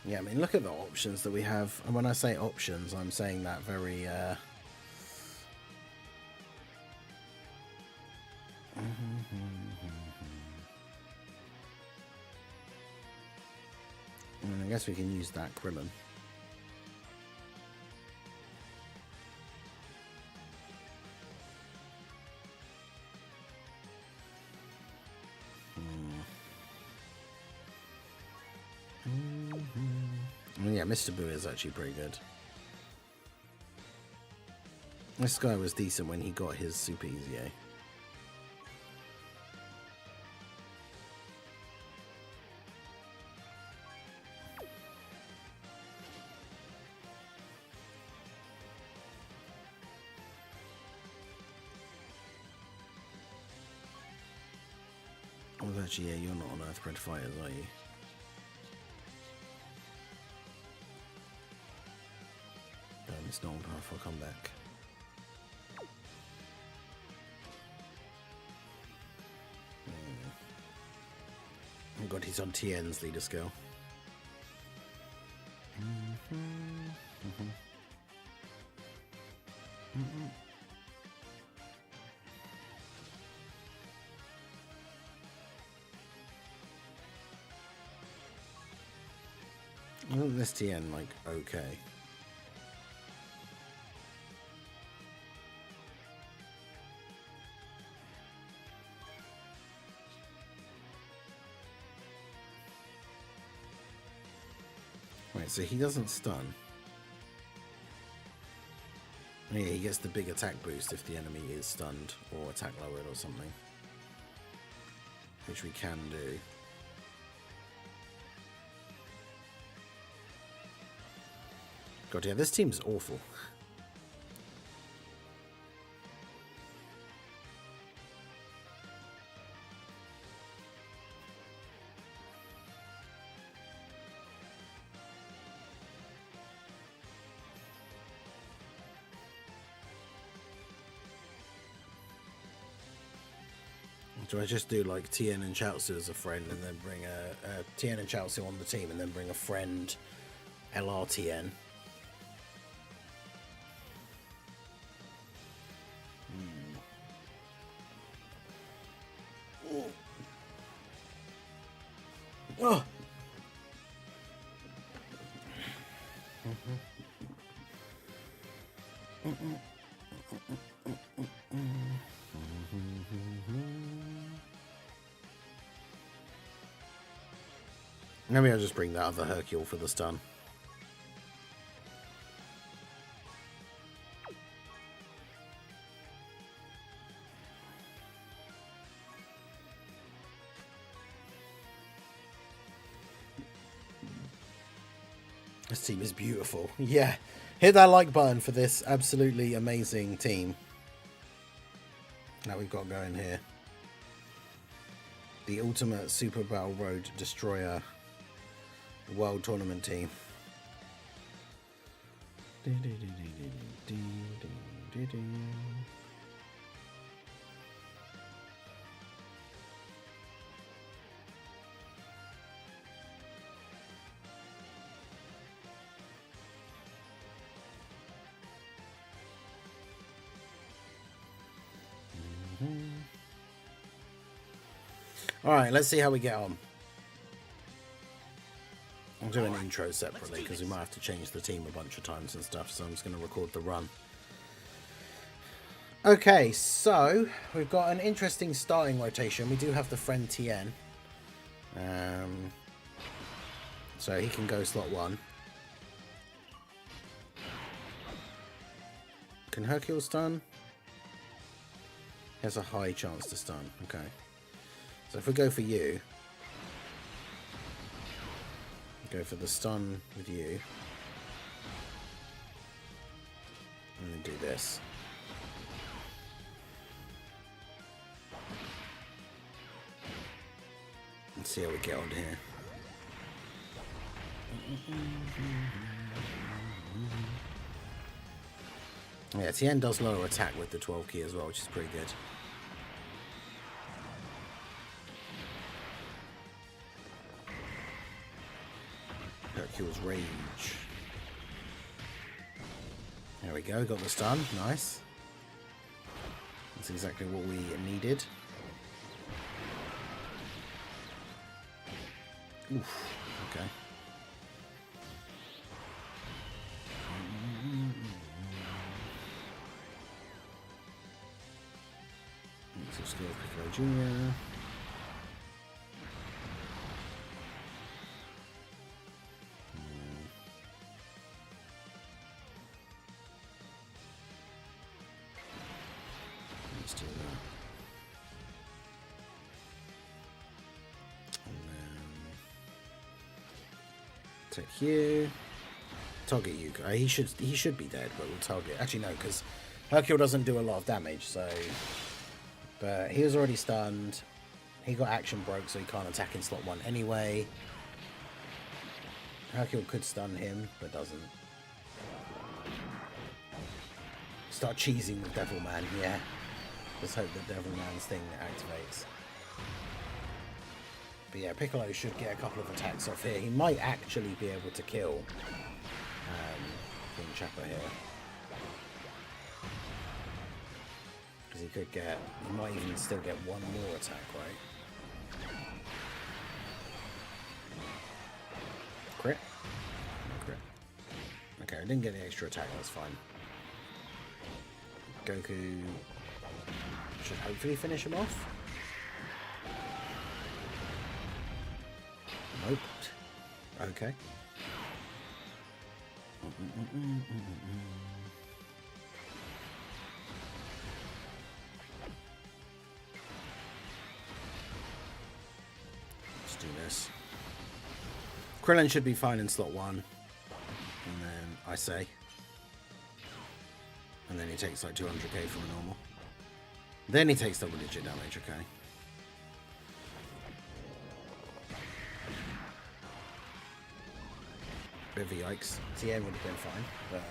Yeah, I mean, look at the options that we have. And when I say options, I'm saying that very... I guess we can use that Krillin. Yeah, Mr. Boo is actually pretty good. This guy was decent when he got his Super Easy A. Well, actually, yeah, you're not on Earthbred Fighters, are you? It's not powerful comeback. Oh god, he's on Tien's leader skill. Isn't this Tien like okay? Right, so he doesn't stun. Yeah, he gets the big attack boost if the enemy is stunned or attack lowered or something. Which we can do. God, yeah, this team's awful. Do I just do like Tien and Chiaotzu as a friend and then bring a Tien and Chiaotzu on the team and then bring a friend LRTN? Oh. Maybe I'll just bring that other Hercule for the stun. This team is beautiful. Yeah. Hit that like button for this absolutely amazing team that we've got going here. The ultimate Super Battle Road Destroyer World Tournament team. Alright, let's see how we get on. I'll do an intro separately because we might have to change the team a bunch of times and stuff, so I'm just going to record the run. Okay, so we've got an interesting starting rotation. We do have the friend Tien. So he can go slot 1. Can Hercule stun? He has a high chance to stun. Okay. So if we go for you, go for the stun with you, and then do this. Let's see how we get on here. Yeah, Tien does lower attack with the 12 key as well, which is pretty good. Hercule's Rage. There we go, got the stun, nice. That's exactly what we needed. Oof, okay. Let's go Piccolo Jr. Let's do that. And then take you. Target you. He should be dead, but we'll target. Actually, no, because Hercule doesn't do a lot of damage, so. But he was already stunned. He got action broke, so he can't attack in slot 1 anyway. Hercule could stun him, but doesn't. Start cheesing with Devilman, yeah. Just hope that Devilman's thing activates. But yeah, Piccolo should get a couple of attacks off here. He might actually be able to kill King Chopper here. Because he could get, he might even still get one more attack, right? Crit? No crit. Okay, I didn't get the extra attack, that's fine. Goku should hopefully finish him off. Nope. Okay. Let's do this. Krillin should be fine in slot 1. And then I say. And then he takes like 200k from a normal. Then he takes double digit damage, okay. Bit of a yikes. Tien would have been fine, but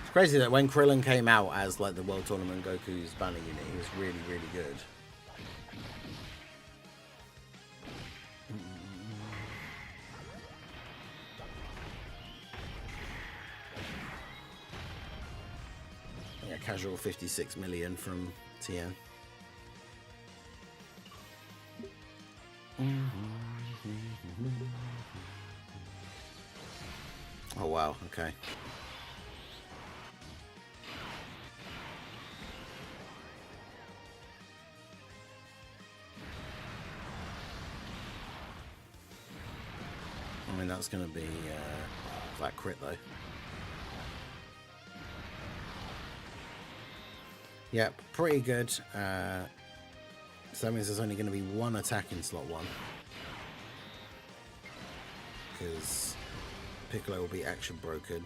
it's crazy that when Krillin came out as like the World Tournament Goku's banner unit, he was really, really good. Yeah, casual 56 million from Tien. Oh wow, okay. I mean, that's going to be that crit though. Yep, pretty good. So that means there's only going to be one attack in slot 1. Because Piccolo will be action broken.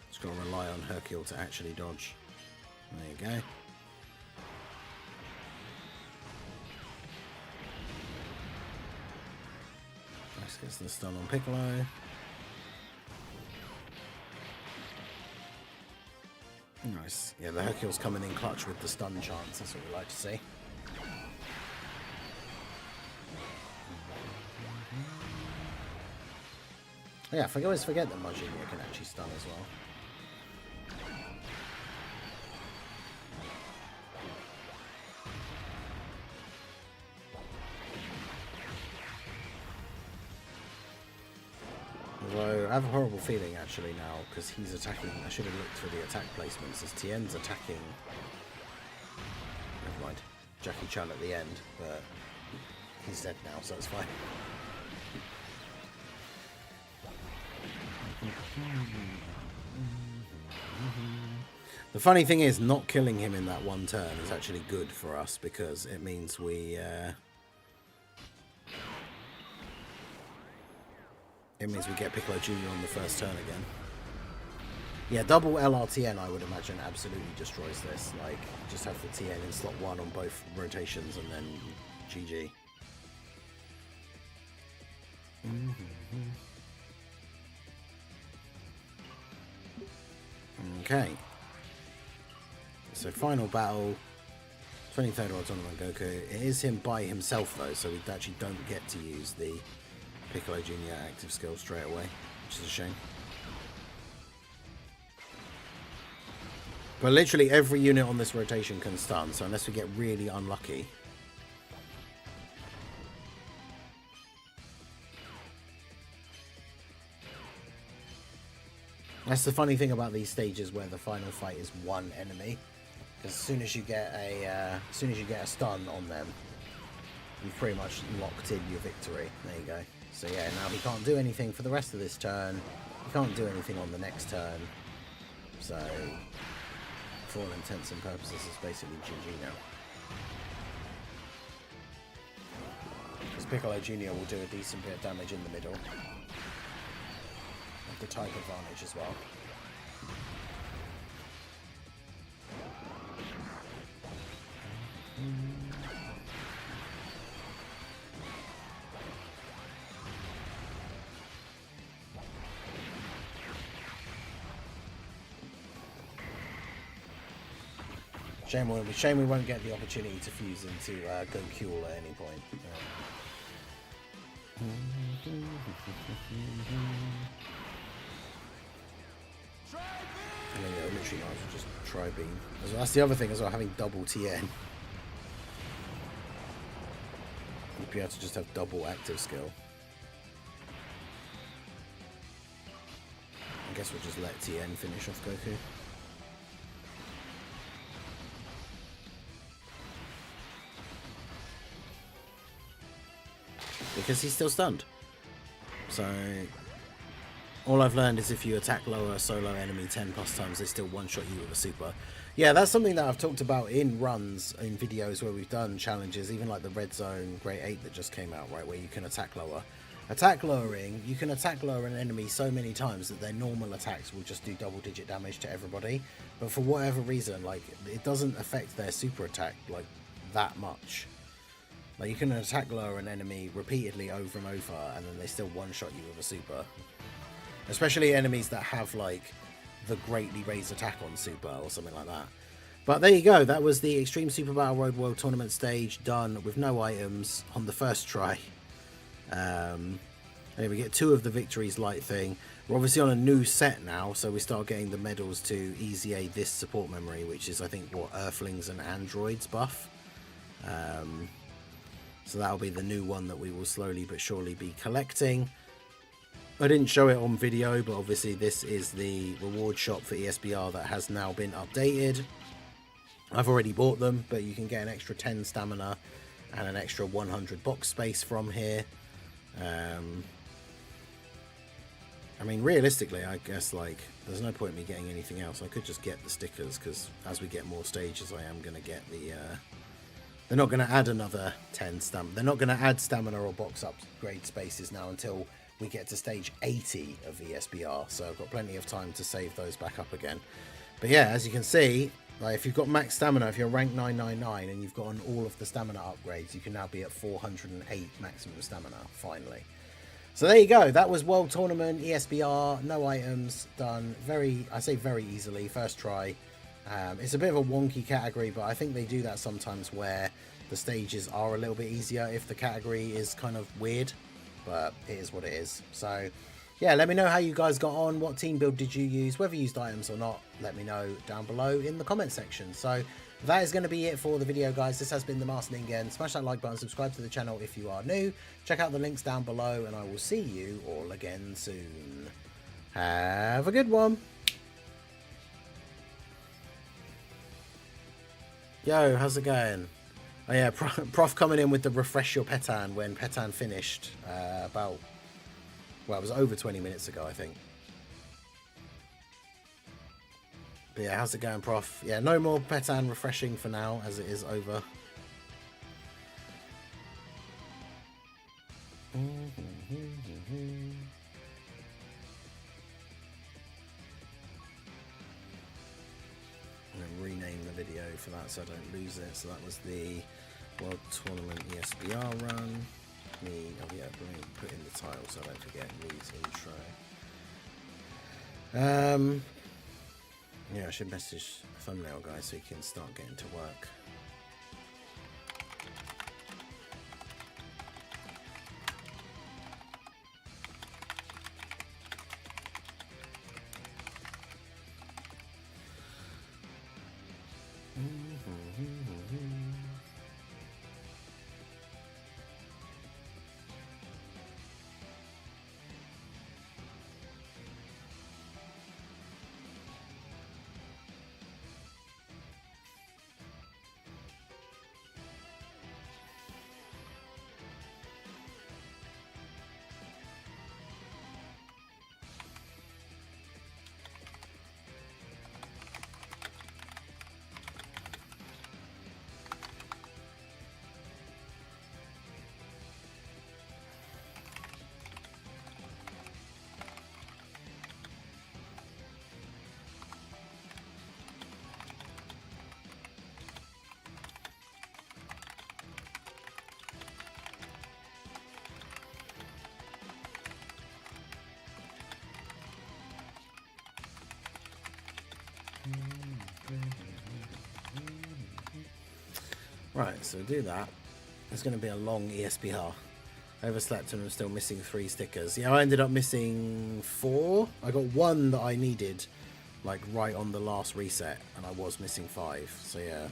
Just got to rely on Hercule to actually dodge. There you go. Nice, gets the stun on Piccolo. Nice. Yeah, the Hercule's coming in clutch with the stun chance. That's what we like to see. Yeah, I always forget that Majima can actually stun as well. Although I have a horrible feeling actually now because he's attacking. I should have looked for the attack placements as Tien's attacking. Never mind. Jackie Chan at the end, but he's dead now, so it's fine. The funny thing is, not killing him in that one turn is actually good for us because it means we It means we get Piccolo Jr. on the first turn again. Yeah, double LRTN, I would imagine, absolutely destroys this. Like, just have the TN in slot 1 on both rotations and then GG. Okay. So final battle, 23rd World Tournament Goku. It is him by himself though, so we actually don't get to use the Piccolo Jr. active skill straight away, which is a shame. But literally every unit on this rotation can stun, so unless we get really unlucky. That's the funny thing about these stages where the final fight is one enemy. Because as soon as you get a stun on them, you've pretty much locked in your victory. There you go. So yeah, now he can't do anything for the rest of this turn. He can't do anything on the next turn. So, for all intents and purposes, it's basically GG now. Because Piccolo Jr. will do a decent bit of damage in the middle. With the type advantage as well. Shame we won't get the opportunity to fuse into Goku at any point. And then literally might as well just try beam. That's the other thing as well, having double TN. You'd be able to just have double active skill. I guess we'll just let TN finish off Goku. Because he's still stunned. So all I've learned is if you attack lower solo enemy 10 plus times, they still one-shot you with a super. Yeah, that's something that I've talked about in runs, in videos where we've done challenges, even like the Red Zone Grade 8 that just came out, right, where you can attack lower. Attack lowering, you can attack lower an enemy so many times that their normal attacks will just do double-digit damage to everybody. But for whatever reason, like, it doesn't affect their super attack, like, that much. Like, you can attack lower an enemy repeatedly over and over, and then they still one-shot you with a super. Especially enemies that have, like, the greatly raised attack on super or something like that. But there you go. That was the Extreme Super Battle Road World Tournament stage done with no items on the first try. And we get 2 of the victories light thing. We're obviously on a new set now, so we start getting the medals to EZA this support memory, which is, I think, what Earthlings and Androids buff. So that'll be the new one that we will slowly but surely be collecting. I didn't show it on video, but obviously this is the reward shop for ESBR that has now been updated. I've already bought them, but you can get an extra 10 stamina and an extra 100 box space from here. I mean, realistically, I guess, like, there's no point in me getting anything else. I could just get the stickers, because as we get more stages, I am going to get the... They're not going to add another 10 stamina. They're not going to add stamina or box upgrade spaces now until we get to stage 80 of ESBR. So I've got plenty of time to save those back up again. But yeah, as you can see, like, if you've got max stamina, if you're rank 999 and you've gotten all of the stamina upgrades, you can now be at 408 maximum stamina, finally. So there you go. That was World Tournament, ESBR, no items, done I say very easily, first try. It's a bit of a wonky category, but I think they do that sometimes where the stages are a little bit easier if the category is kind of weird, but it is what it is. So yeah, let me know how you guys got on. What team build did you use? Whether you used items or not, let me know down below in the comment section. So that is going to be it for the video, guys. This has been the Master Ningen. Smash that like button, subscribe to the channel if you are new. Check out the links down below, and I will see you all again soon. Have a good one. Yo, how's it going? Oh yeah, Prof coming in with the refresh your Pettan when Pettan finished about, well, it was over 20 minutes ago, I think. But yeah, how's it going, Prof? Yeah, no more Pettan refreshing for now, as it is over. video for that so I don't lose it. So that was the World Tournament ESBR run. Oh yeah, let me put in the title so I don't forget. Needs intro. Yeah, I should message thumbnail guy so he can start getting to work. Right, so do that. It's going to be a long ESBR. I overslept and I'm still missing 3 stickers. Yeah, I ended up missing 4. I got 1 that I needed, like right on the last reset, and I was missing 5. So yeah,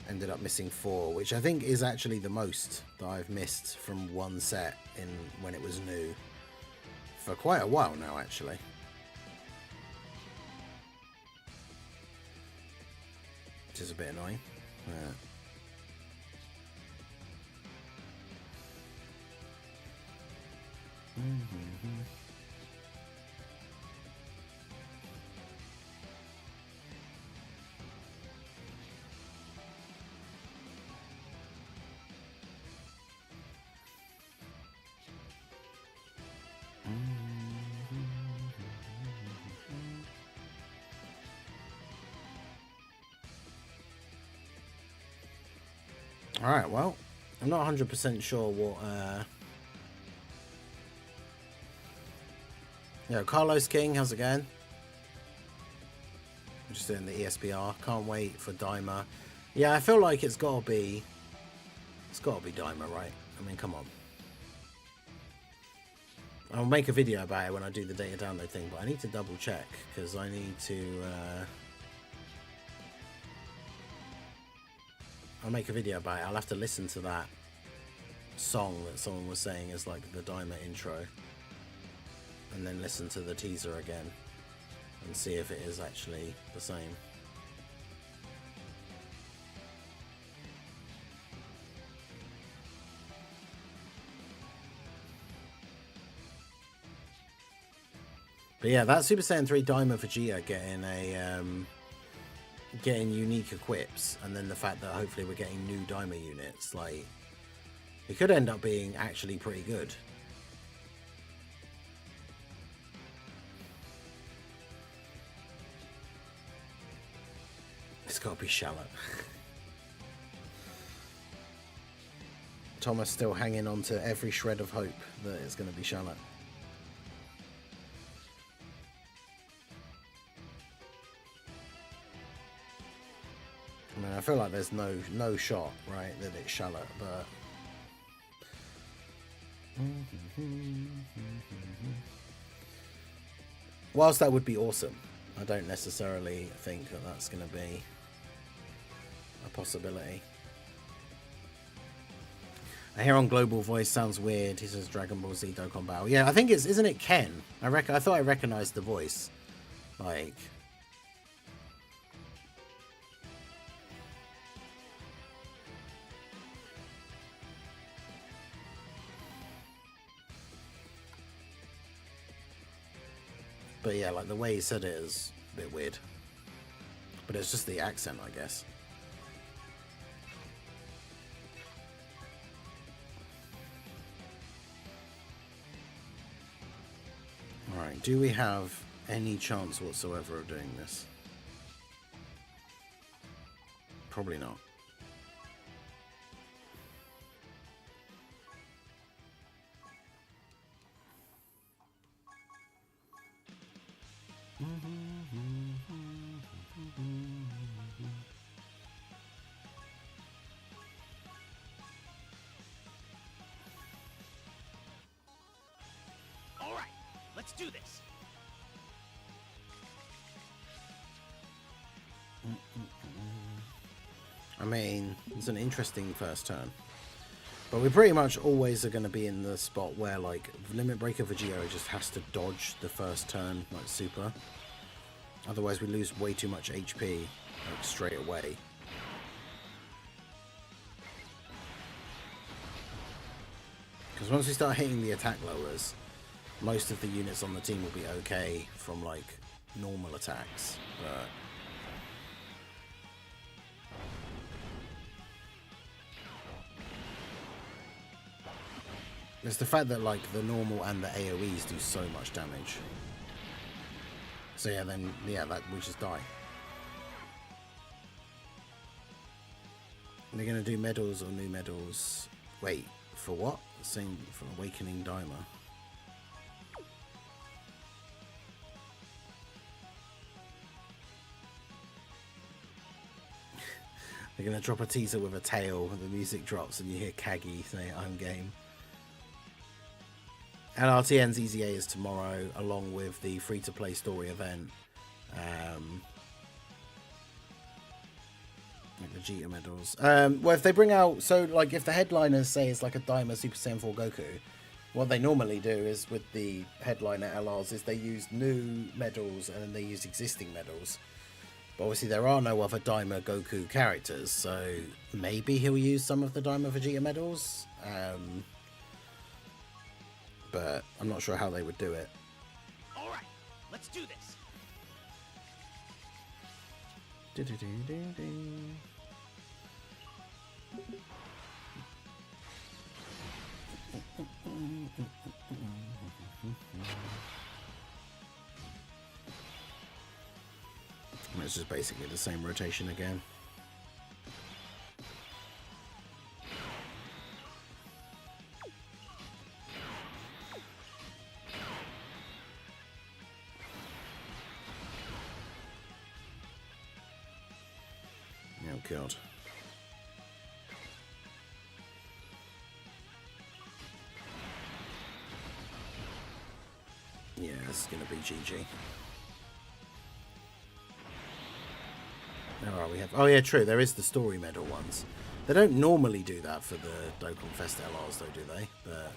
ended up missing 4, which I think is actually the most that I've missed from one set in when it was new for quite a while now, actually. Which is a bit annoying. Yeah. Alright, well, I'm not 100% sure what, yeah, Carlos King, how's it going? I'm just doing the ESBR, can't wait for Daima. Yeah, I feel like it's gotta be Daima, right? I mean, come on. I'll make a video about it when I do the data download thing, but I need to double check, because I need to, I'll make a video about it. I'll have to listen to that song that someone was saying is like the Daima intro, and then listen to the teaser again and see if it is actually the same. But yeah, that Super Saiyan 3 Daima Vegeta getting unique equips, and then the fact that hopefully we're getting new Daima units, like, it could end up being actually pretty good. It's got to be Shallot. Thomas still hanging on to every shred of hope that it's going to be Shallot. I mean, I feel like there's no shot, right, that it's Shallot, but whilst that would be awesome, I don't necessarily think that that's going to be a possibility. I hear on Global Voice sounds weird. He says Dragon Ball Z Dokkan Battle. Yeah, I think it's, isn't it Ken? I thought I recognized the voice. Like, but yeah, like the way he said it is a bit weird. But it's just the accent, I guess. Alright, do we have any chance whatsoever of doing this? probably not. All right, let's do this. I mean, it's an interesting first turn. But we pretty much always are going to be in the spot where, like, Limit Breaker Vegito just has to dodge the first turn, like, super. Otherwise, we lose way too much HP, like, straight away. Because once we start hitting the attack lowers, most of the units on the team will be okay from, like, normal attacks. But it's the fact that, like, the normal and the AoEs do so much damage. So yeah, then, yeah, that we just die. They're going to do medals or new medals. Wait, for what? Same for Awakening Daima. They're going to drop a teaser with a tail, and the music drops, and you hear Kagi say, "I'm game." LRTN's EZA is tomorrow, along with the free-to-play story event. Like Vegeta medals. Well, if they bring out... So, like, if the headliners say it's like a Daima Super Saiyan 4 Goku, what they normally do is, with the headliner LRs, is they use new medals and then they use existing medals. But obviously there are no other Daima Goku characters, so maybe he'll use some of the Daima Vegeta medals. But I'm not sure how they would do it. All right, let's do this. It's just basically the same rotation again. Oh god. Yeah, it's gonna be GG. Oh, we have. Oh yeah, true. There is the story medal ones. They don't normally do that for the Dokkan Fest LRs, though, do they? But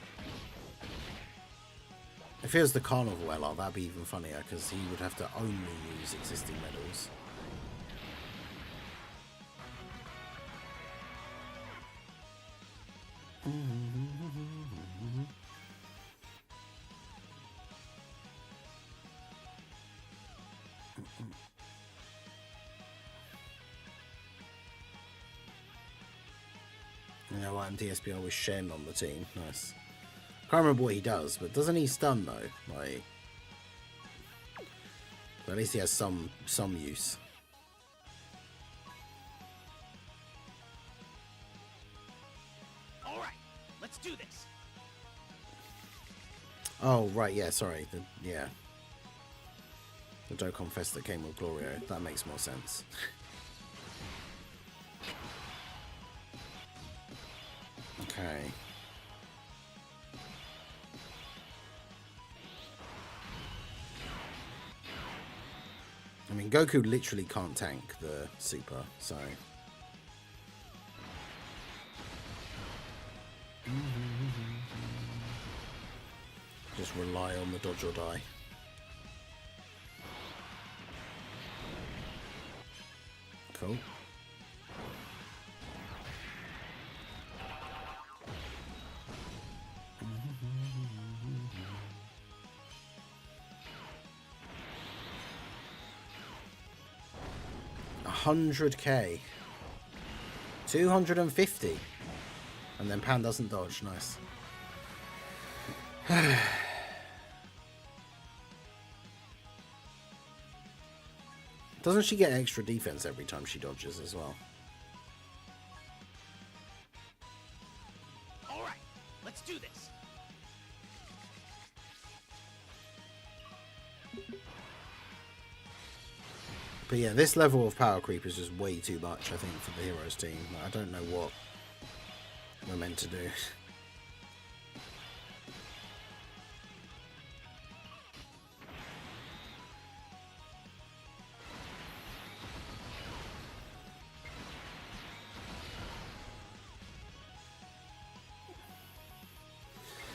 if it was the Carnival LR, that'd be even funnier because he would have to only use existing medals. You know what? DSBR with Shen on the team. Nice. Can't remember what he does, but doesn't he stun though? Like, at least he has some use. All right, let's do this. Oh right, yeah. Sorry. The Dokkan Fest that came with Glorio. That makes more sense. Okay. I mean, Goku literally can't tank the super, so... Just rely on the dodge or die. Cool. $100k. 250. And then Pan doesn't dodge. Nice. Doesn't she get extra defense every time she dodges as well? But yeah, this level of power creep is just way too much, I think, for the Heroes team. I don't know what we're meant to do.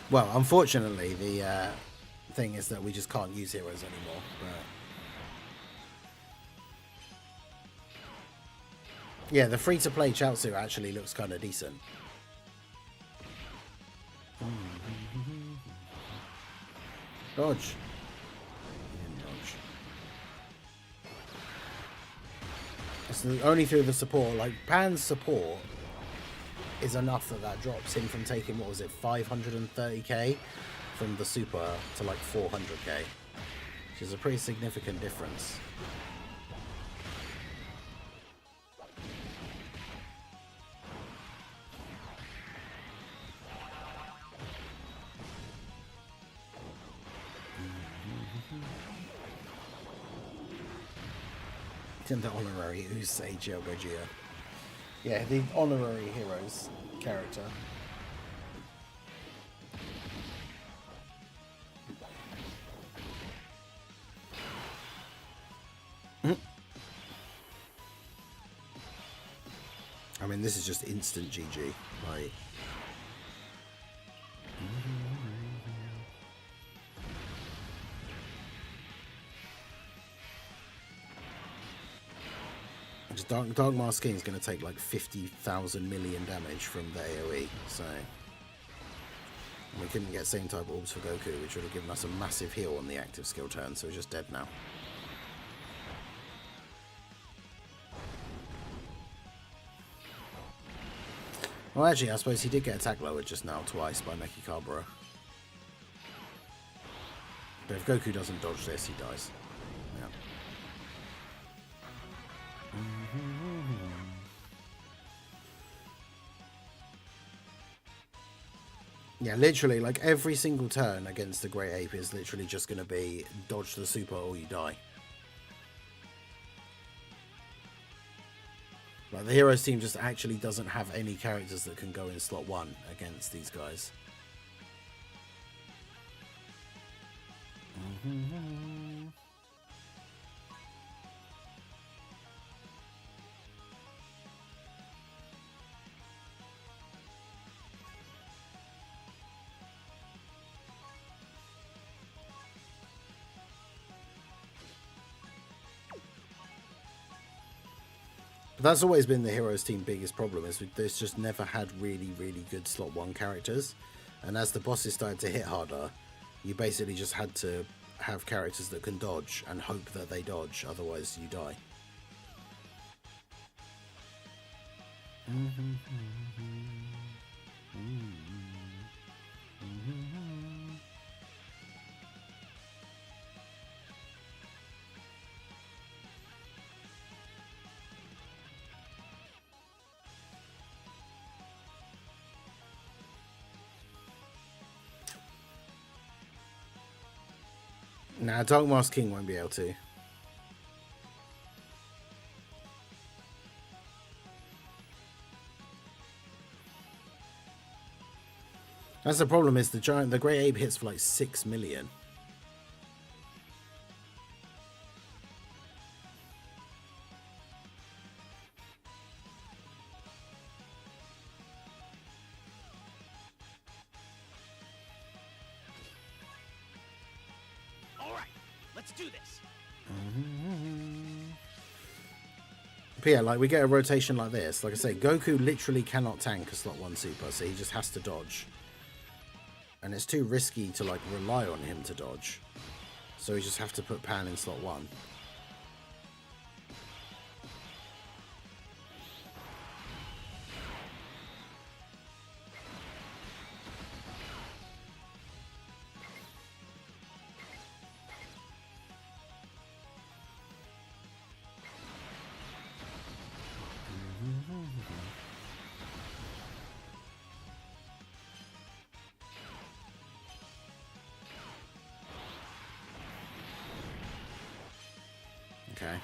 Well, unfortunately, the thing is that we just can't use heroes anymore. But yeah, the free-to-play Chiaotzu actually looks kind of decent. Dodge. Dodge. It's only through the support. Like, Pan's support is enough that drops him from taking, what was it, 530k from the super to like 400k, which is a pretty significant difference. The honorary Usei Gojia. Yeah, the honorary heroes character. I mean, this is just instant GG. Like, Dark Mask King is going to take like 50,000 million damage from the AoE, so we couldn't get same type orbs for Goku, which would have given us a massive heal on the active skill turn, so he's just dead now. Well, actually, I suppose he did get attack lowered just now twice by Mechikabura. But if Goku doesn't dodge this, he dies. Yeah. Yeah, literally, like every single turn against the Great Ape is literally just going to be dodge the super or you die. Like, the Heroes team just actually doesn't have any characters that can go in slot 1 against these guys. But that's always been the Heroes team biggest problem, is there's just never had really good slot 1 characters, and as the bosses started to hit harder, you basically just had to have characters that can dodge and hope that they dodge, otherwise you die. Nah, Dark Mask King won't be able to. That's the problem, is the Great Ape hits for like 6 million. Let's do this. But yeah, like, we get a rotation like this. Like I say, Goku literally cannot tank a slot 1 super, so he just has to dodge. And it's too risky to like rely on him to dodge. So we just have to put Pan in slot 1. Okay.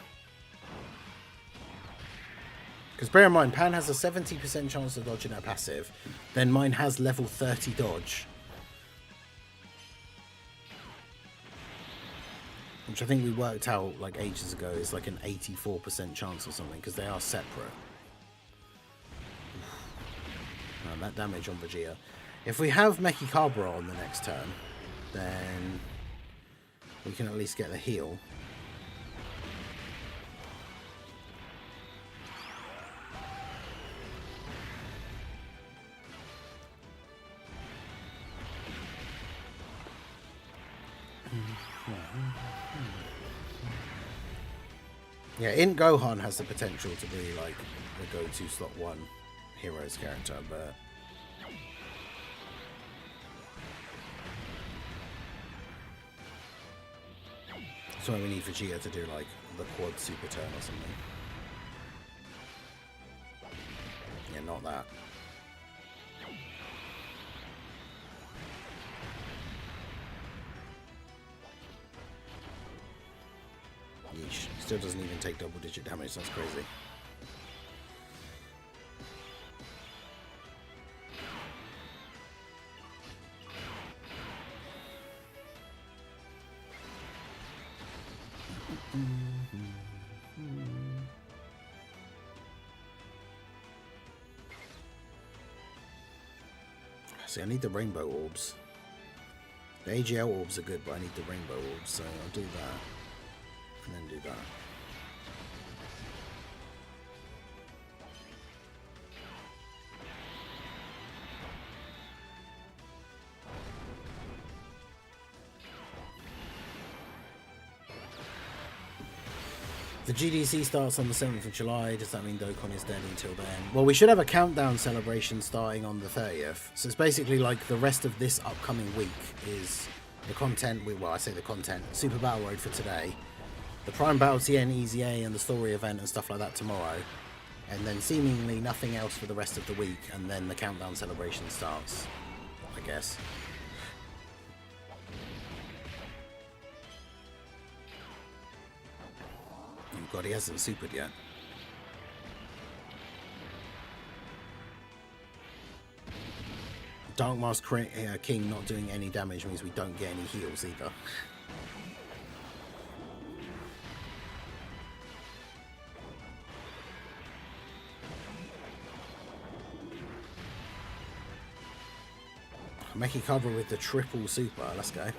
Because bear in mind, Pan has a 70% chance of dodging her passive. Then mine has level 30 dodge. Which I think we worked out like ages ago is like an 84% chance or something, because they are separate. And that damage on Vegeta. If we have Mechikabra on the next turn, then we can at least get the heal. Yeah, Gohan has the potential to be like the go-to slot 1 hero's character, but that's why we need Vegeta to do like the quad super turn or something. Yeah, not that. Yeesh. Still doesn't even take double-digit damage. That's crazy. See, I need the rainbow orbs. The AGL orbs are good, but I need the rainbow orbs, so I'll do that. And then do that. The GDC starts on the 7th of July. Does that mean Dokkan is dead until then? Well, we should have a countdown celebration starting on the 30th. So it's basically like the rest of this upcoming week is the content. Well, I say the content. Super Battle Road for today. The Prime Battle Tien, EZA, and the story event and stuff like that tomorrow. And then seemingly nothing else for the rest of the week. And then the countdown celebration starts, I guess. Oh god, he hasn't supered yet. Dark Mask King not doing any damage means we don't get any heals either. Mechikabra with the triple super. Let's go.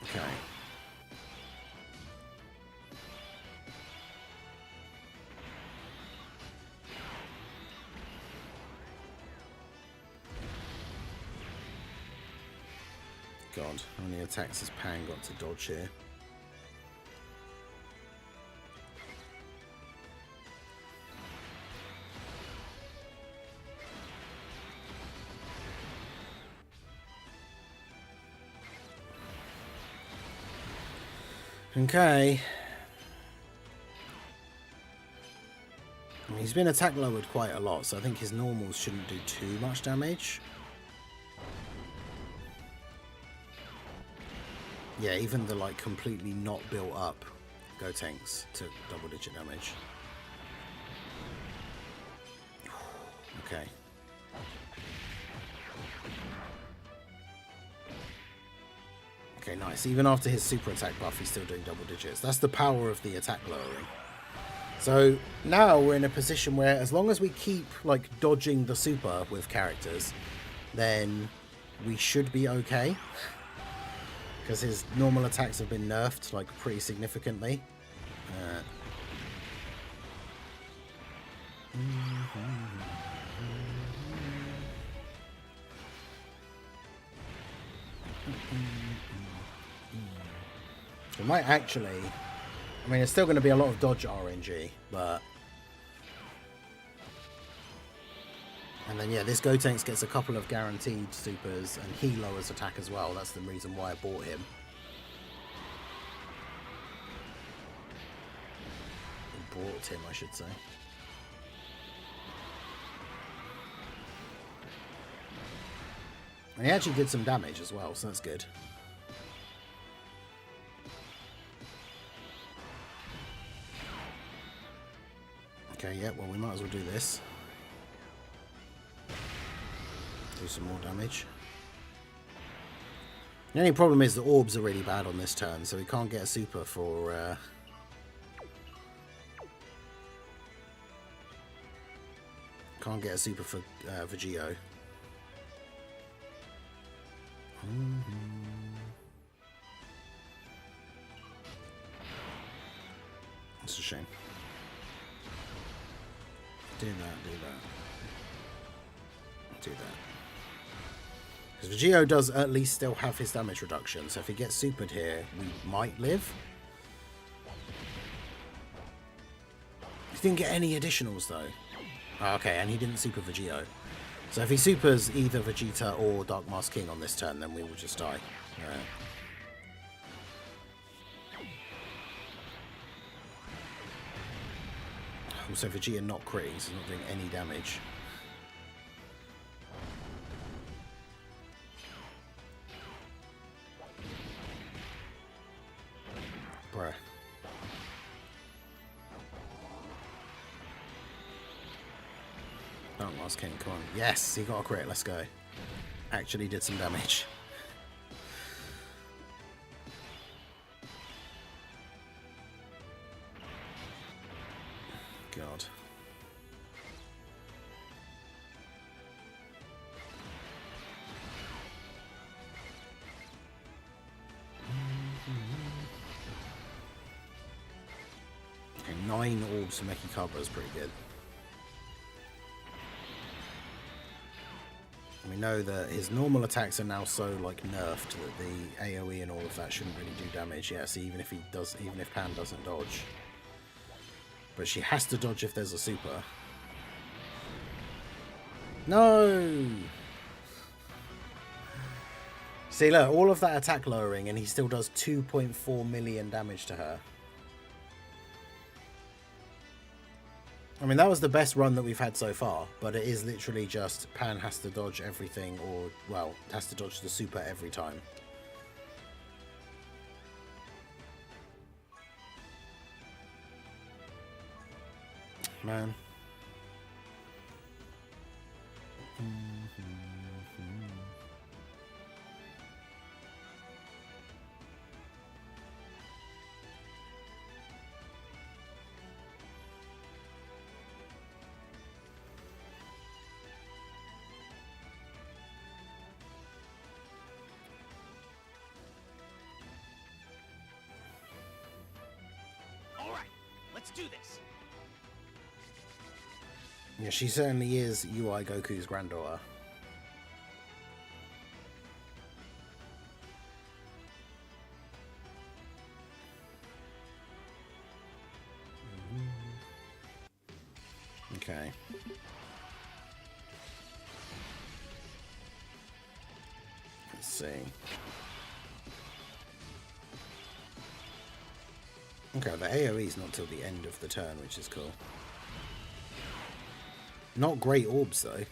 Okay. God, how many attacks has Pan got to dodge here? Okay. I mean, he's been attack lowered quite a lot, so I think his normals shouldn't do too much damage. Yeah, even the like completely not built up Gotenks took double-digit damage. Okay. Okay, nice. Even after his super attack buff, he's still doing double digits. That's the power of the attack lowering. So now we're in a position where as long as we keep like dodging the super with characters, then we should be okay. Because his normal attacks have been nerfed like pretty significantly. It might actually, I mean, it's still going to be a lot of dodge RNG, but... And then, yeah, this Gotenks gets a couple of guaranteed supers, and he lowers attack as well. That's the reason why I bought him. Bought him, I should say. And he actually did some damage as well, so that's good. Okay, yeah, well, we might as well do this. Do some more damage. The only problem is the orbs are really bad on this turn, so we can't get a super for... Can't get a super for Geo. It's a shame. Do that. Do that. Because Vegeo does at least still have his damage reduction, so if he gets supered here, we might live. He didn't get any additionals though. Oh, okay, and he didn't super Vegeo. So if he supers either Vegeta or Dark Mask King on this turn, then we will just die. Also, Vegeta not critting, so he's not doing any damage. Bruh. Dark Mask King, come on. Yes, he got a crit, let's go. Actually did some damage. God. Okay, 9 orbs for Mechikabra is pretty good. We know that his normal attacks are now so like nerfed that the AoE and all of that shouldn't really do damage. Yeah, see, even if Pan doesn't dodge. But she has to dodge if there's a super. No! See, look, all of that attack lowering and he still does 2.4 million damage to her. I mean, that was the best run that we've had so far, but it is literally just Pan has to dodge everything, or, well, has to dodge the super every time. Man. All right, let's do this. Yeah, she certainly is UI Goku's granddaughter. Okay. Let's see. Okay, the AoE is not till the end of the turn, which is cool. Not great orbs, though.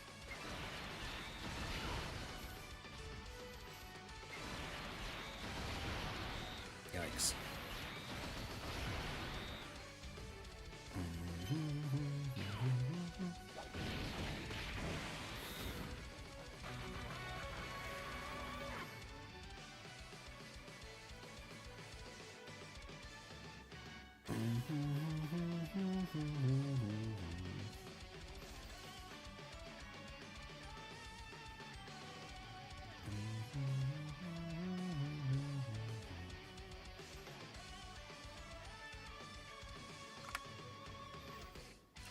Yikes.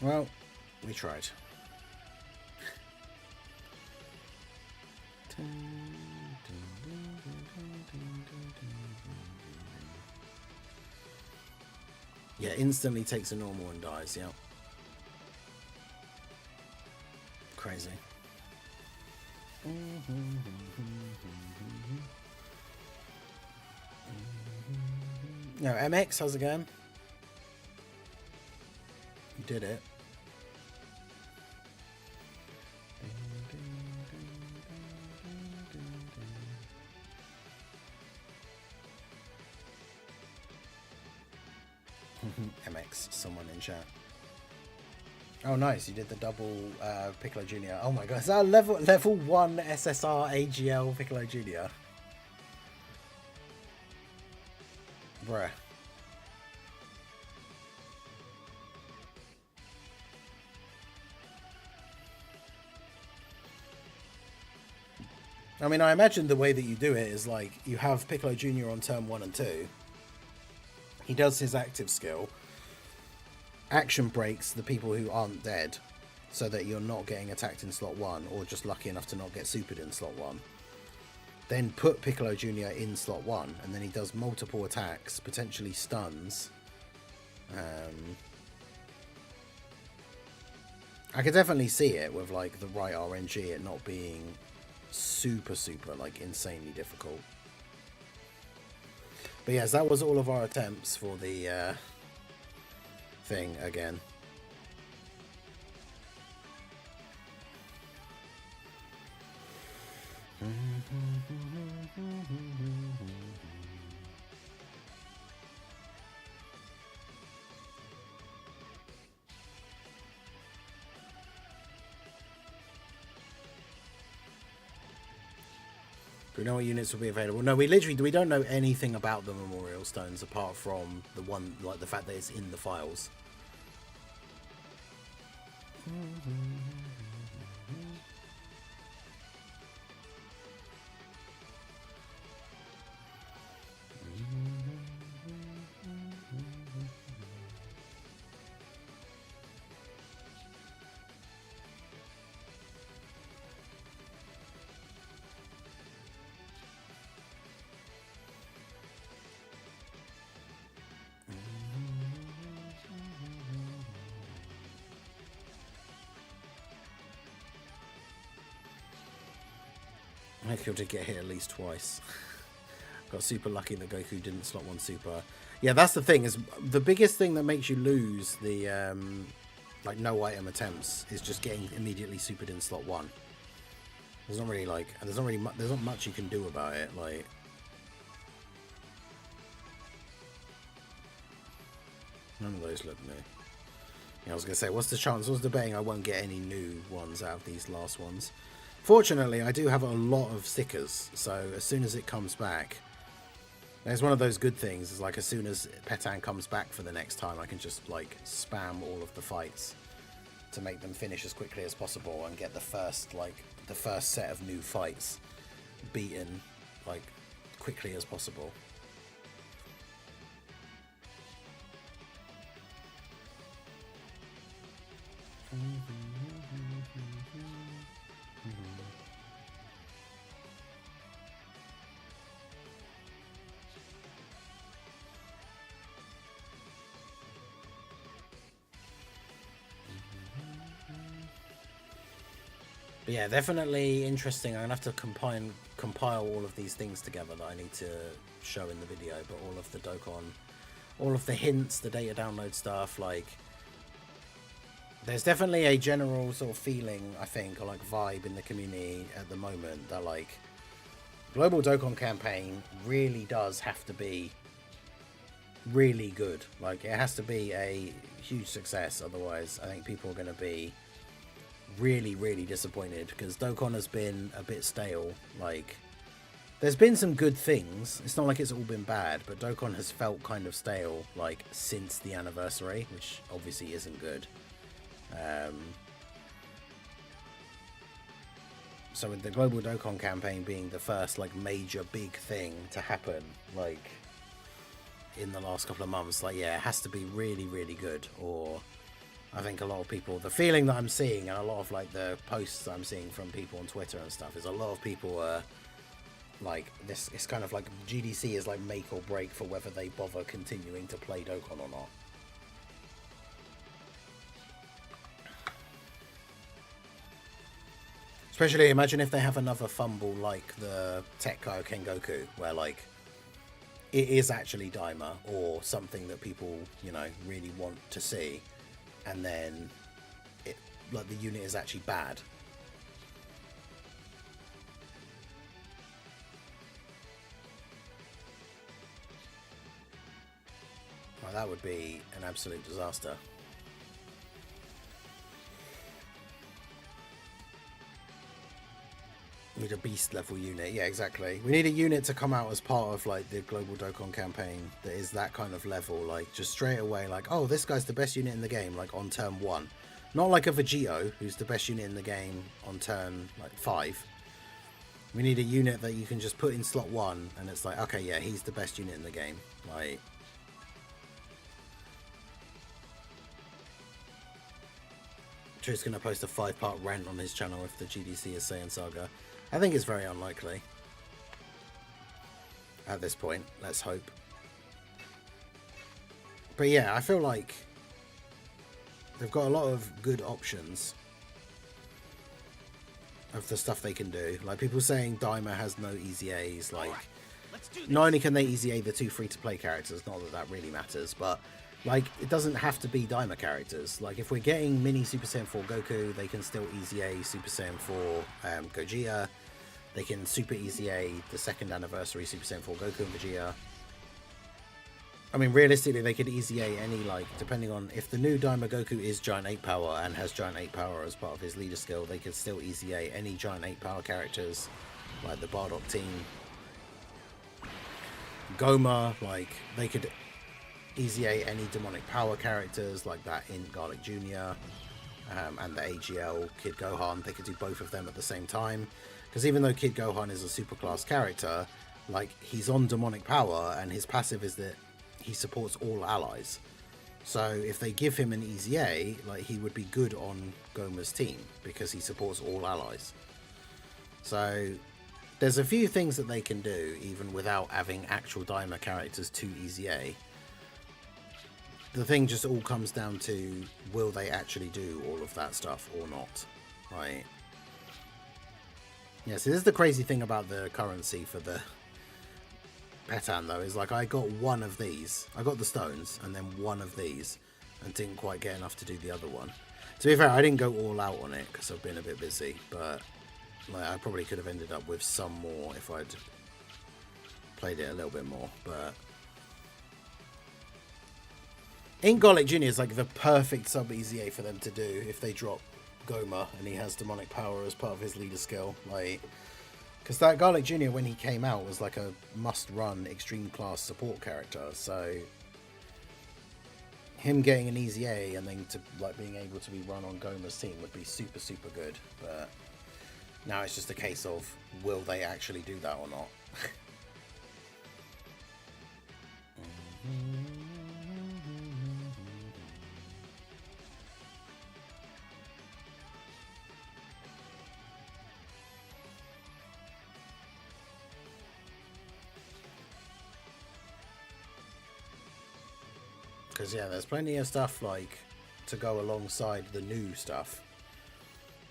Well, we tried. Yeah, instantly takes a normal and dies, yeah. Crazy. No, MX, how's it going? You did it. MX, someone in chat. Oh, nice! You did the double Piccolo Junior. Oh my god, is that level 1 SSR AGL Piccolo Junior? Bruh. I mean, I imagine the way that you do it is like you have Piccolo Jr. on turn 1 and 2. He does his active skill. Action breaks the people who aren't dead so that you're not getting attacked in slot 1 or just lucky enough to not get supered in slot 1. Then put Piccolo Jr. in slot 1 and then he does multiple attacks, potentially stuns. I could definitely see it with like the right RNG, it not being super like insanely difficult. But yes, that was all of our attempts for the thing again. Do we know what units will be available? No, we don't know anything about the memorial stones apart from the one, like the fact that it's in the files. I think did get hit at least twice. Got super lucky that Goku didn't slot 1 super. Yeah, that's the thing, is the biggest thing that makes you lose the like no item attempts is just getting immediately supered in slot 1. There's not really like, there's not much you can do about it. Like, none of those look new. Yeah, I was gonna say, what's the chance? I was debating I won't get any new ones out of these last ones. Fortunately, I do have a lot of stickers, so as soon as it comes back, there's one of those good things, is like as soon as Pettan comes back for the next time, I can just like spam all of the fights to make them finish as quickly as possible and get the first set of new fights beaten like quickly as possible. But yeah, definitely interesting. I'm gonna have to compile all of these things together that I need to show in the video. But all of the Dokkan, all of the hints, the data download stuff, like there's definitely a general sort of feeling, I think, or like vibe in the community at the moment that like Global Dokkan campaign really does have to be really good. Like it has to be a huge success, otherwise I think people are going to be really disappointed, because Dokkan has been a bit stale. Like there's been some good things, it's not like it's all been bad, but Dokkan has felt kind of stale like since the anniversary, which obviously isn't good. So with the Global Dokkan campaign being the first like major big thing to happen like in the last couple of months, like yeah, it has to be really good, or I think a lot of people, the feeling that I'm seeing and a lot of like the posts I'm seeing from people on Twitter and stuff, is a lot of people are like, this, it's kind of like GDC is like make or break for whether they bother continuing to play Dokkan or not. Especially imagine if they have another fumble like the Tech Kaioken Goku, where like it is actually Daima or something that people, you know, really want to see, and then it like the unit is actually bad. Well, that would be an absolute disaster. We need a beast level unit. Yeah, exactly. We need a unit to come out as part of like the global Dokkan campaign that is that kind of level, like just straight away like, oh, this guy's the best unit in the game, like on turn 1. Not like a Vegito, who's the best unit in the game on turn like 5. We need a unit that you can just put in slot 1 and it's like, okay, yeah, he's the best unit in the game. Like, Truth's gonna post a 5-part rant on his channel if the GDC is Saiyan Saga. I think it's very unlikely. At this point, let's hope. But yeah, I feel like they've got a lot of good options of the stuff they can do. Like people saying Daima has no easy A's, like not only can they easy A the 2 free-to-play characters, not that that really matters, but like it doesn't have to be Daima characters. Like if we're getting mini Super Saiyan 4 Goku, they can still easy A Super Saiyan 4 Gogeta. They can super easy A the 2nd anniversary Super Saiyan 4 Goku and Vegeta. I mean, realistically, they could easy A any, like, depending on if the new Daima Goku is Giant 8 power and has Giant 8 power as part of his leader skill, they could still easy A any Giant 8 power characters, like the Bardock team. Goma, like, they could easy A any demonic power characters, like that in Garlic Jr. And the AGL Kid Gohan. They could do both of them at the same time. Because even though Kid Gohan is a superclass character, like, he's on demonic power, and his passive is that he supports all allies. So if they give him an easy A, like, he would be good on Goma's team because he supports all allies. So there's a few things that they can do even without having actual Daima characters to easy A. The thing just all comes down to, will they actually do all of that stuff or not, right? Yeah, so this is the crazy thing about the currency for the Pettan though, is like I got one of these. I got the stones and then one of these and didn't quite get enough to do the other one. To be fair, I didn't go all out on it because I've been a bit busy, but like, I probably could have ended up with some more if I'd played it a little bit more. But Ink Garlic Jr. is like the perfect sub easy A for them to do if they drop Goma and he has demonic power as part of his leader skill, like, because that Garlic Jr. when he came out was like a must-run extreme class support character, so him getting an easy A and then to like being able to be run on Goma's team would be super good. But now it's just a case of, will they actually do that or not? Because yeah, there's plenty of stuff like to go alongside the new stuff,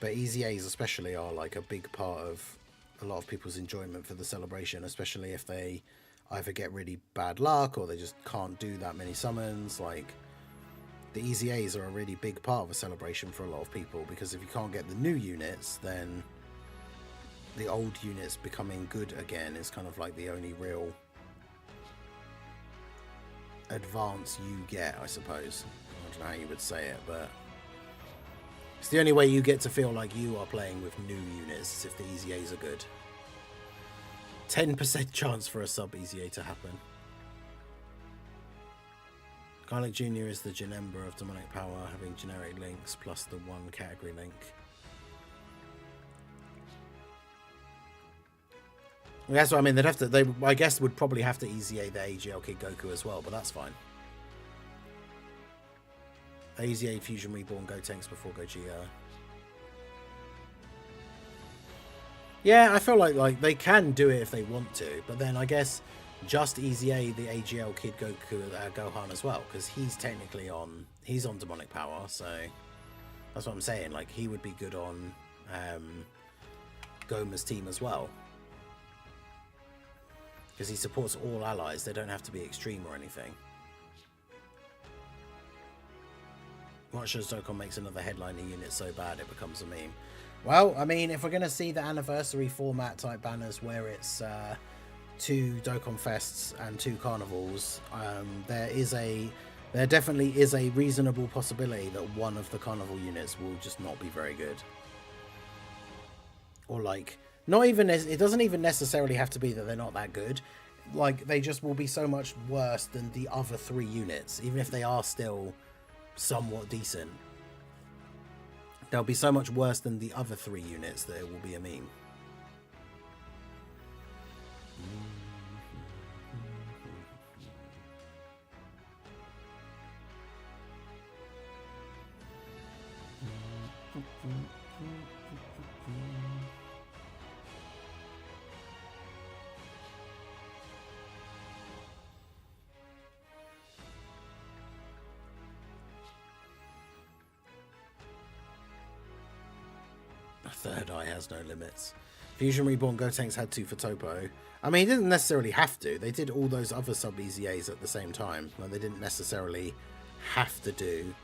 but easy A's especially are like a big part of a lot of people's enjoyment for the celebration, especially if they either get really bad luck or they just can't do that many summons. Like, the easy A's are a really big part of a celebration for a lot of people, because if you can't get the new units, then the old units becoming good again is kind of like the only real advance you get, I suppose. I don't know how you would say it, but it's the only way you get to feel like you are playing with new units, is if the easy A's are good. 10% chance for a sub easy A to happen. Garlic Jr. is the Genember of demonic power, having generic links plus the 1 category link. That's what I mean. They'd have to. They, I guess, would probably have to easy A the AGL Kid Goku as well, but that's fine. Easy A Fusion Reborn Gotenks before Gogeta. Yeah, I feel like they can do it if they want to, but then I guess just easy A the AGL Kid Goku Gohan as well, because he's technically on. He's on demonic power, so that's what I'm saying. Like, he would be good on Goma's team as well. Because he supports all allies, they don't have to be extreme or anything. Watch as Dokkan makes another headliner unit so bad it becomes a meme. Well, I mean, if we're going to see the anniversary format type banners where it's 2 Dokkan Fests and 2 Carnivals, there is a There definitely is a reasonable possibility that one of the carnival units will just not be very good. Or like, not even, it doesn't even necessarily have to be that they're not that good. Like, they just will be so much worse than the other 3 units, even if they are still somewhat decent. They'll be so much worse than the other 3 units that it will be a meme. Third Eye has no limits. Fusion Reborn Gotenks had to for Topo. I mean, he didn't necessarily have to. They did all those other sub-EZAs at the same time. Like, they didn't necessarily have to do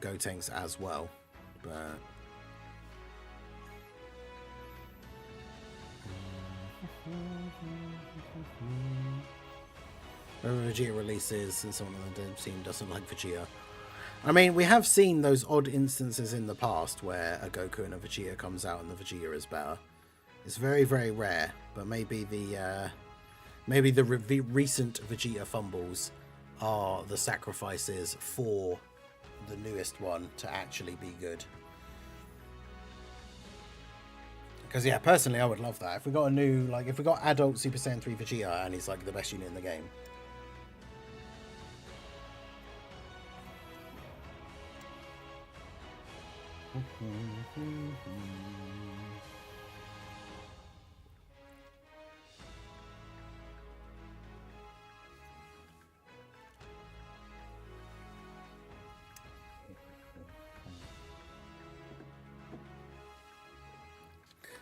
Gotenks as well. But... when Vegeta releases and someone on the team doesn't like Vegeta. I mean, we have seen those odd instances in the past where a Goku and a Vegeta comes out and the Vegeta is better. It's very, very rare, but maybe the recent Vegeta fumbles are the sacrifices for the newest one to actually be good. Because yeah, personally, I would love that. If we got a new, like, if we got adult Super Saiyan 3 Vegeta and he's like the best unit in the game.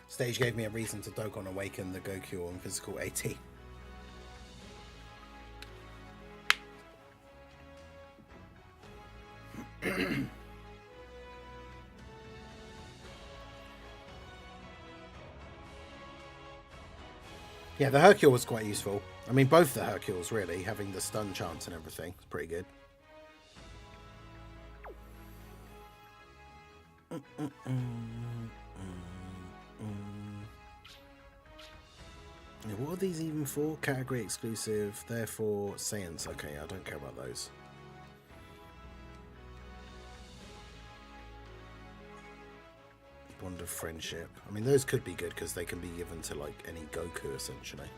Stage gave me a reason to Dokkan Awaken the Goku on physical AT. Yeah, the Hercule was quite useful. I mean, both the Hercules, really, having the stun chance and everything. It's pretty good. Yeah, what are these even for? Category exclusive, therefore Saiyans. Okay, I don't care about those. Bond of Friendship. I mean, those could be good because they can be given to, like, any Goku, essentially.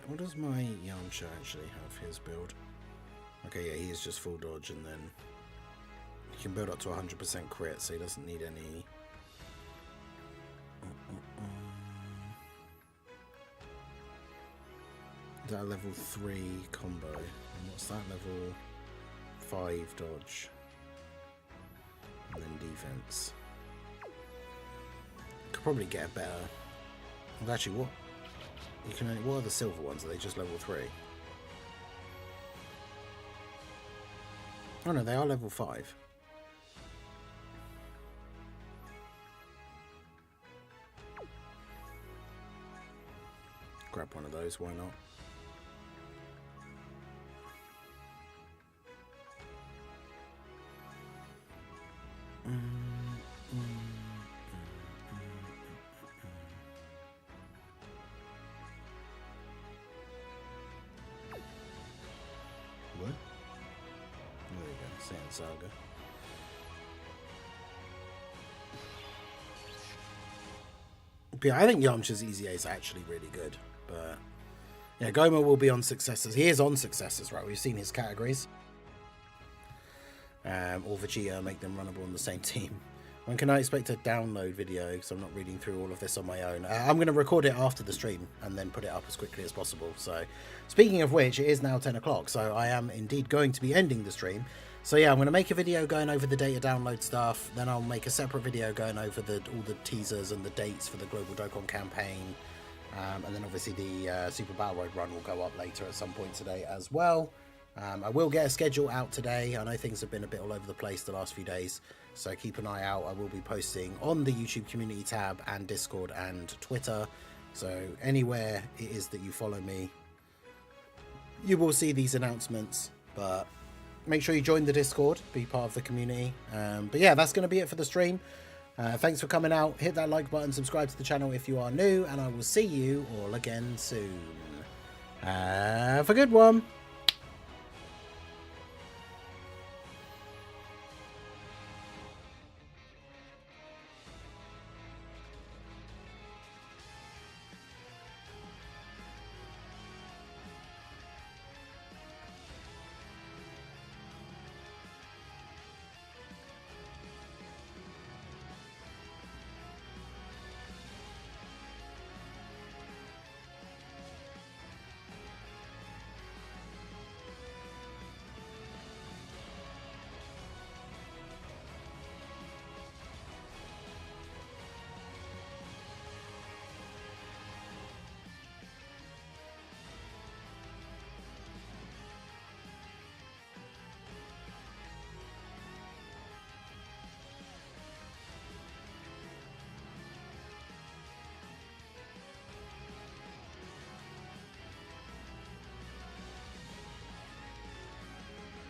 What does my Yamcha actually have his build? Okay, yeah, he is just full dodge, and then he can build up to 100% crit, so he doesn't need any... That level 3 combo. And what's that? Level 5 dodge. And then defense. Could probably get a better... Well, actually, what? You can only... What are the silver ones? Are they just level 3? Oh no, they are level 5. Grab one of those, why not? What? There you go, Saiyan Saga. But yeah, I think Yamcha's EZA is actually really good, but yeah, Goma will be on successors. He is on successors, right? We've seen his categories. Or Vegeta, make them runnable on the same team. When can I expect a download video? Because I'm not reading through all of this on my own. I'm going to record it after the stream and then put it up as quickly as possible. So, speaking of which, it is now 10 o'clock, so I am indeed going to be ending the stream. So yeah, I'm going to make a video going over the data download stuff. Then I'll make a separate video going over all the teasers and the dates for the Global Dokkan campaign. And then obviously the Super Battle Road run will go up later at some point today as well. I will get a schedule out today. I know things have been a bit all over the place the last few days, so keep an eye out. I will be posting on the YouTube community tab and Discord and Twitter. So anywhere it is that you follow me, you will see these announcements. But make sure you join the Discord, be part of the community. But yeah, that's going to be it for the stream. Thanks for coming out. Hit that like button, subscribe to the channel if you are new, and I will see you all again soon. Have a good one.